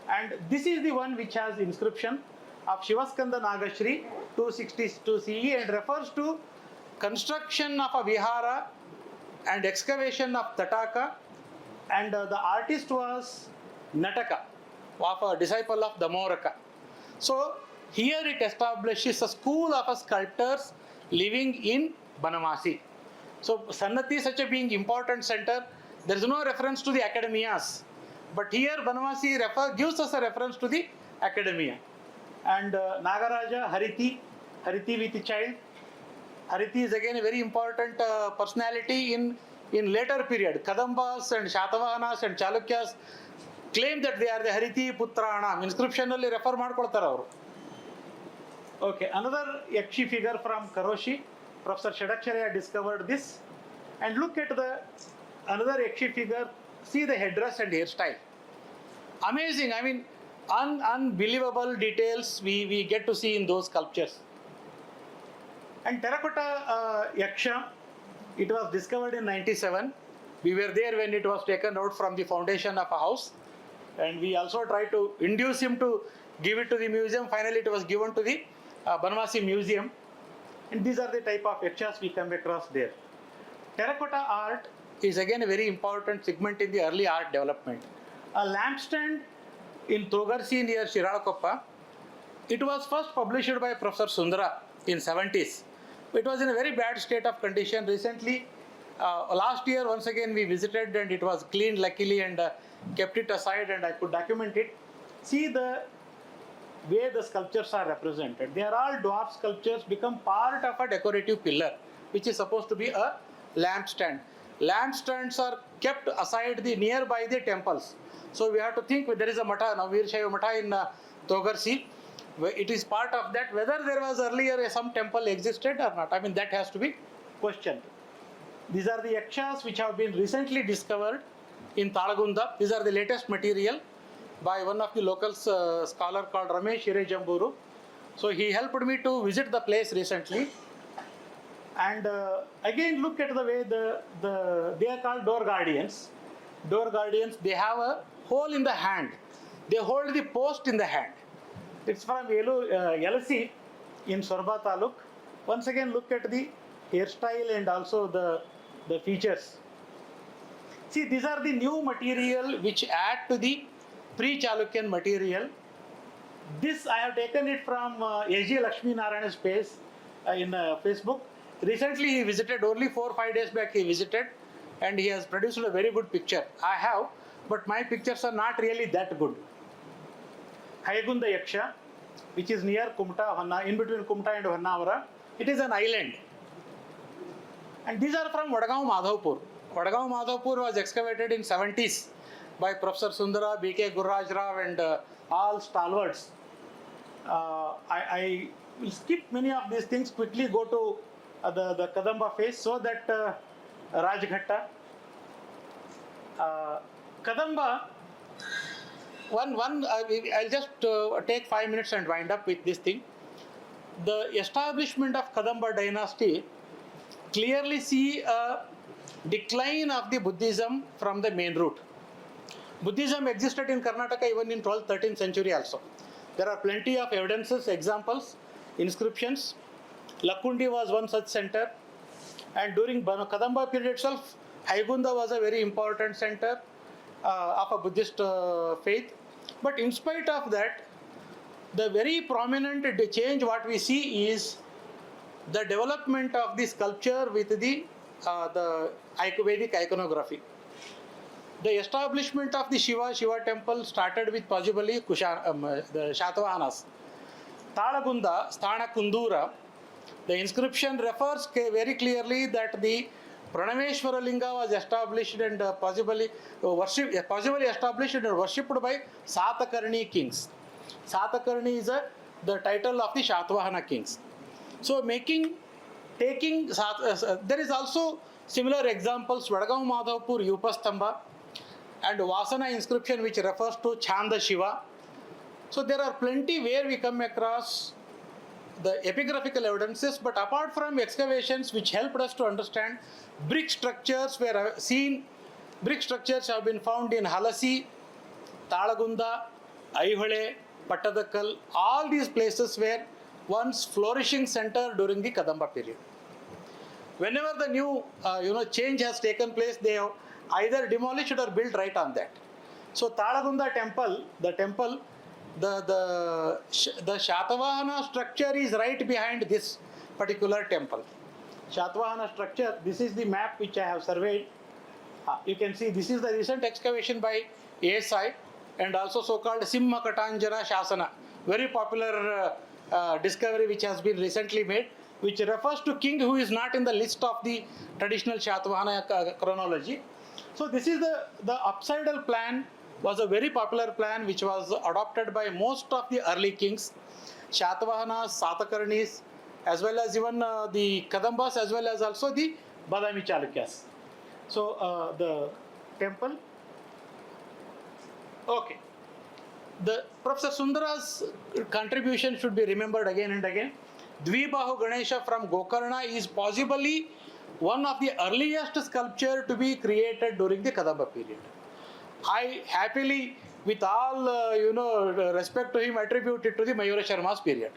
And this is the one which has inscription of Shivaskanda Nagashri 262 CE and refers to construction of a vihara and excavation of Tataka, and the artist was Nataka, of a disciple of Damoraka. So here it establishes a school of sculptors living in Banavasi. So Sannati such a being important center, there is no reference to the academias. But here Banavasi gives us a reference to the academia. And Nagaraja, Hariti with the child. Hariti is again a very important personality in later period. Kadambas and Shatavahanas and Chalukyas claim that they are the Hariti Putrana. Inscription alli refer ಮಾಡ್ಕೊಳ್ತಾರೆ ಅವರು. Okay, another Yakshi figure from Karoshi. Professor Shadakshariya discovered this. And look at another Yakshi figure. See the headdress and hairstyle. Amazing. I mean, unbelievable details we get to see in those sculptures. And terracotta Yaksha, it was discovered in 97. We were there when it was taken out from the foundation of a house. And we also tried to induce him to give it to the museum. Finally, it was given to the Banavasi Museum. And these are the type of Yakshas we come across there. Terracotta art is again a very important segment in the early art development. A lampstand in Togarsi near Shiralakoppa. It was first published by Professor Sundara in 70s. It was in a very bad state of condition. Recently, last year once again we visited and it was cleaned luckily and kept it aside and I could document it. See the way the sculptures are represented. They are all dwarf sculptures become part of a decorative pillar which is supposed to be a lampstand. Lampstands are kept aside nearby the temples. So we have to think there is a Matha, now Veershaiva Matha in Togarsi. It is part of that. Whether there was earlier some temple existed or not, I mean that has to be questioned. These are the Yakshas which have been recently discovered in Talagunda. These are the latest material by one of the local scholar called Ramesh Hirejamburu. So he helped me to visit the place recently. And again look at the way they are called door guardians. Door guardians, they have a hole in the hand. They hold the post in the hand. It's from Yelasi in Sorba Taluk. Once again look at the hairstyle and also the features. See, these are the new material which add to the pre-Chalukyan material. This I have taken it from A.G. Lakshmi Narayana's page in Facebook. Recently he visited, only 4 or 5 days back he visited and he has produced a very good picture. I have, but my pictures are not really that good. Haigunda Yaksha, which is near Kumta, in between Kumta and Honnavara. It is an island. And these are from Vadagaon Madhavpur. Vadagaon Madhavpur was excavated in 70s by Professor Sundara, B.K. Gurraj Rao and all stalwarts. I will skip many of these things, quickly go to the Kadamba phase so that Rajghatta. Kadamba, I'll just take 5 minutes and wind up with this thing. The establishment of Kadamba dynasty clearly see a decline of the Buddhism from the main route. Buddhism existed in Karnataka even in 12th, 13th century also. There are plenty of evidences, examples, inscriptions. Lakkundi was one such center. And during Kadamba period itself, Haigunda was a very important center of a Buddhist faith. But in spite of that, the very prominent change what we see is the development of the sculpture with the Vedic iconography. The establishment of the Shiva temple started with possibly the Shatavahanas. Talagunda, Sthana Kundura, the inscription refers very clearly that the Pranameshwara Linga was established and possibly established and worshipped by Satakarni kings. Satakarni is the title of the Shatavahana kings. So there is also similar examples, Vadagaon Madhavpur Upastamba and Vasana inscription which refers to Chanda Shiva. So there are plenty where we come across the epigraphical evidences, but apart from excavations which helped us to understand, brick structures were seen. Brick structures have been found in Halasi, Talagunda, Aihole, Pattadakkal. All these places were once flourishing center during the Kadamba period. Whenever the new change has taken place, they have either demolished or built right on that. So Talagunda temple, the temple the Shatavahana structure is right behind this particular temple. Shatavahana structure, this is the map which I have surveyed. You can see this is the recent excavation by ASI and also so-called Simha Katanjana Shasana, very popular discovery which has been recently made, which refers to king who is not in the list of the traditional Shatavahana chronology. So this is the upsidal plan was a very popular plan which was adopted by most of the early kings, Shatavahanas, Satakarnis, as well as even the Kadambas, as well as also the Badami Chalukyas. So the temple. Okay. The Professor Sundara's contribution should be remembered again and again. Dvibahu Ganesha from Gokarna is possibly one of the earliest sculpture to be created during the Kadamba period. I happily, with all respect to him, attribute it to the Mayura Sharma's period.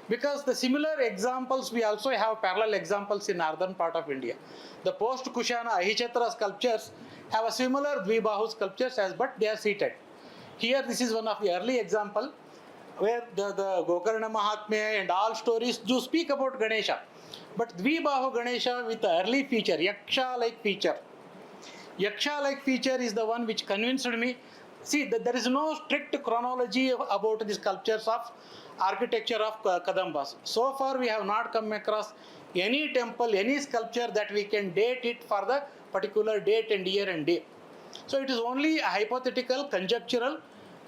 Because the similar examples, we also have parallel examples in northern part of India. The post-Kushana Ahichatra sculptures have a similar Dvibahu sculptures but they are seated. Here this is one of the early example where the Gokarna Mahatmya and all stories do speak about Ganesha. But Dvibahu Ganesha with the early feature, Yaksha-like feature. Yaksha-like feature is the one which convinced me. See, there is no strict chronology about the sculptures of architecture of Kadambas. So far we have not come across any temple, any sculpture that we can date it for the particular date and year and day. So it is only hypothetical, conjectural,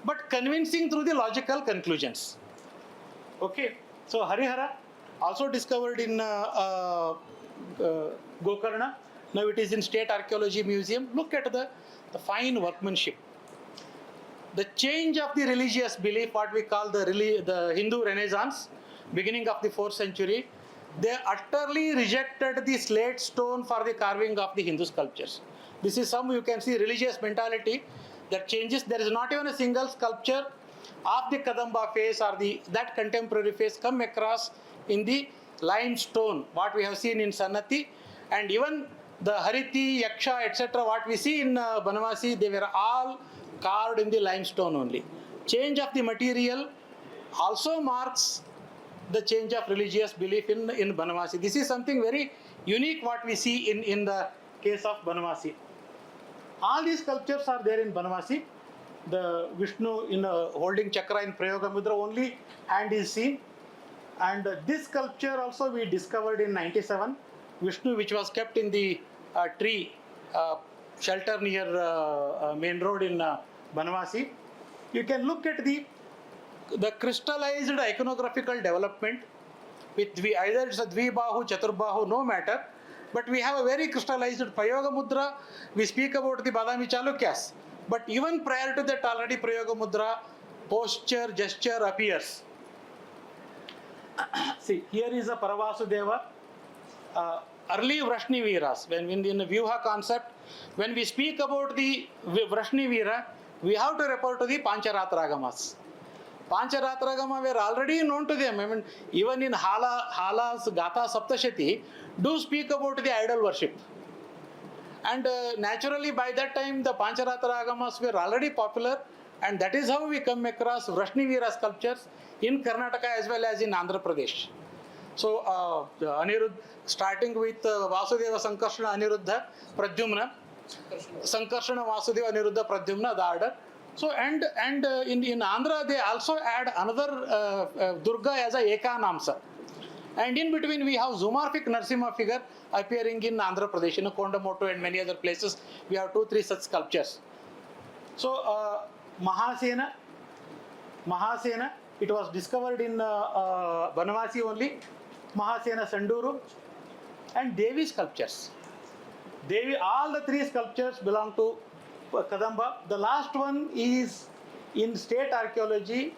but convincing through the logical conclusions. Okay, so Harihara also discovered in Gokarna. Now it is in State Archaeology Museum. Look at the fine workmanship. The change of the religious belief, what we call the Hindu Renaissance, beginning of the 4th century, they utterly rejected the slate stone for the carving of the Hindu sculptures. This is some, you can see, religious mentality that changes. There is not even a single sculpture of the Kadamba face or that contemporary face come across in the limestone, what we have seen in Sannati, and even the Hariti, Yaksha, etc., what we see in Banavasi, they were all carved in the limestone only. Change of the material also marks the change of religious belief in Banavasi. This is something very unique what we see in the case of Banavasi. All these sculptures are there in Banavasi. The Vishnu holding chakra in Prayoga Mudra, only hand is seen. And this sculpture also we discovered in 97. Vishnu, which was kept in the tree shelter near main road in Banavasi. You can look at the crystallized iconographical development with either it's a Dvibahu, Chaturbahu, no matter. But we have a very crystallized Prayoga Mudra. We speak about the Badami Chalukyas. But even prior to that, already Prayoga Mudra, posture, gesture appears. See, here is a Paravasudeva. Early Vrashni Veeras, when in the Vyuha concept, when we speak about the Vrashni Veera, we have to refer to the Pancharatragamas. Pancharatragama were already known to them. I mean, even in Hala's Gatha Saptashati, do speak about the idol worship. And naturally, by that time, the Pancharatragamas were already popular, and that is how we come across Vrashni Veera sculptures in Karnataka as well as in Andhra Pradesh. So, Aniruddha, starting with Vasudeva Sankarshana Aniruddha Pradyumna, Sankarshana Vasudeva Aniruddha Pradyumna, the order. So, and in Andhra, they also add another Durga as a Eka Namsa. And in between, we have zoomorphic Narsimha figure appearing in Andhra Pradesh, in Kondamoto and many other places. We have 2-3 such sculptures. So, Mahasena, it was discovered in Banavasi only. Mahasena Sanduru and Devi sculptures. Devi, all the 3 sculptures belong to Kadamba. The last one is in state archaeology.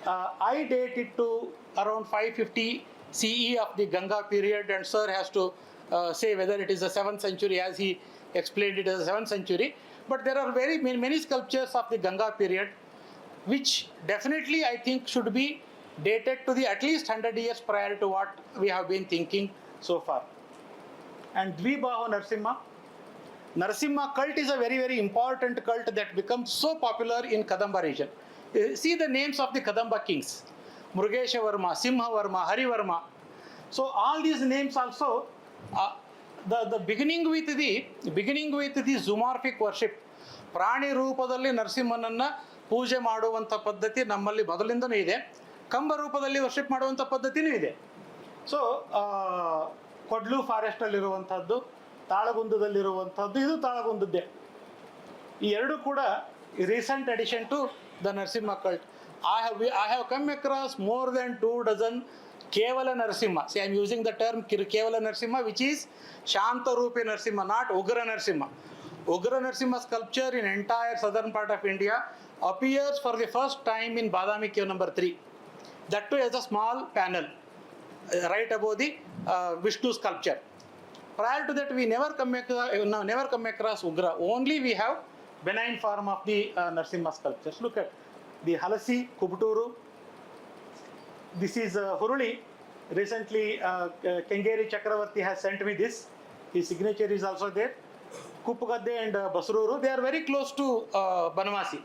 I date it to around 550 CE of the Ganga period, and sir has to say whether it is the 7th century as he explained it as the 7th century. But there are very many sculptures of the Ganga period which definitely I think should be dated to the at least 100 years prior to what we have been thinking so far. And Dvibahu Narsimha. Narsimha cult is a very important cult that becomes so popular in Kadamba region. See the names of the Kadamba kings: Mrugesha Varma, Simha Varma, Hari Varma. So all these names also, the beginning with the zoomorphic worship, ಪ್ರಾಣಿ ರೂಪದಲ್ಲಿ ನರಸಿಂಹನನ್ನು ಪೂಜೆ ಮಾಡುವಂಥ ಪದ್ಧತಿ ನಮ್ಮಲ್ಲಿ ಮೊದಲಿಂದನೂ ಇದೆ. ಕಂಬ ರೂಪದಲ್ಲಿ ವರ್ಷಿಪ್ ಮಾಡುವಂಥ ಪದ್ಧತಿನೂ ಇದೆ. ಸೊ ಕೊಡ್ಲು ಫಾರೆಸ್ಟಲ್ಲಿರುವಂಥದ್ದು, ತಾಳಗುಂದದಲ್ಲಿರುವಂಥದ್ದು, ಇದು ತಾಳಗುಂದದ್ದೇ. ಈ ಎರಡು ಕೂಡ recent addition to the Narasimha cult. I have come across more than 2 dozen Kevala Narasimha. See, I am using the term Kevala Narasimha, which is Shanta Rupi Narasimha, not Ugra Narasimha. Ugra Narasimha sculpture in entire southern part of India appears for the first time in Badami cave number 3. That too as a small panel right above the Vishnu sculpture. Prior to that, we never come across Ugra. Only we have benign form of the Narasimha sculptures. Look at the Halasi, Kubuturu. This is Huruli. Recently, Kengeri Chakravarti has sent me this. His signature is also there. Kuppagadde and Basururu, they are very close to Banavasi.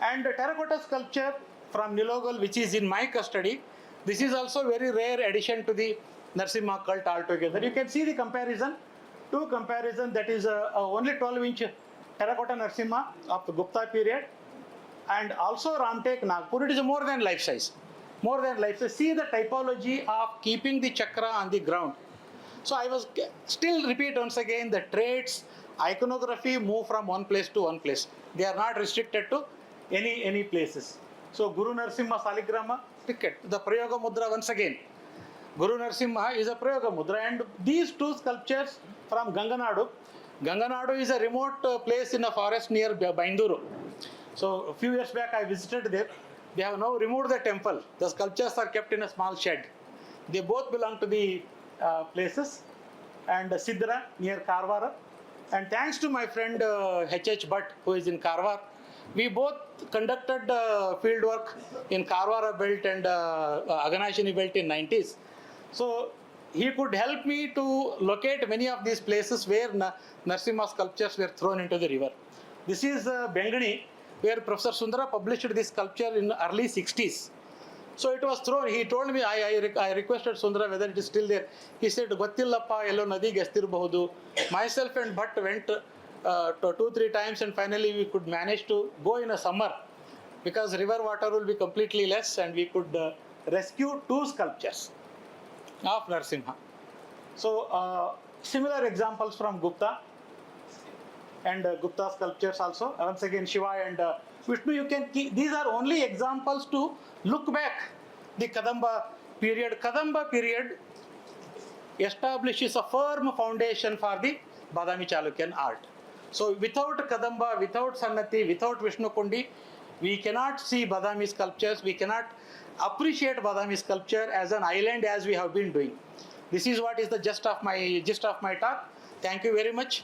And terracotta sculpture from Nilogal, which is in my custody, this is also very rare addition to the Narasimha cult altogether. You can see the comparison, that is only 12-inch terracotta Narasimha of the Gupta period, and also Ramtek Nagpur. It is more than life size. See the typology of keeping the chakra on the ground. So I was still repeat once again, the traits, iconography move from one place to one place. They are not restricted to any places. So Guru Narasimha Saligrama, ticket, the Prayoga Mudra once again. Guru Narasimha is a Prayoga Mudra, and these two sculptures from Ganganadu. Ganganadu is a remote place in a forest near Bainduru. So a few years back I visited there. They have now removed the temple. The sculptures are kept in a small shed. They both belong to the places, and Sidra near Karwar. And thanks to my friend H.H. Bhatt, who is in Karwar, we both conducted field work in Karwar belt and Aganashini belt in 90s. So he could help me to locate many of these places where Narasimha sculptures were thrown into the river. This is Bengani, where Professor Sundara published this sculpture in early 60s. So it was thrown. He told me, I requested Sundara whether it is still there. He said, Gottillappa, yellow nadi gestirbahudu. Myself and Bhatt went 2-3 times, and finally we could manage to go in a summer, because river water will be completely less, and we could rescue 2 sculptures of Narasimha. So similar examples from Gupta and Gupta sculptures also. Once again, Shiva and Vishnu, you can keep, these are only examples to look back the Kadamba period. Kadamba period establishes a firm foundation for the Badami Chalukyan art. So without Kadamba, without Sannati, without Vishnu Kundi, we cannot see Badami sculptures. We cannot appreciate Badami sculpture as an island, as we have been doing. This is what is the gist of my talk. Thank you very much.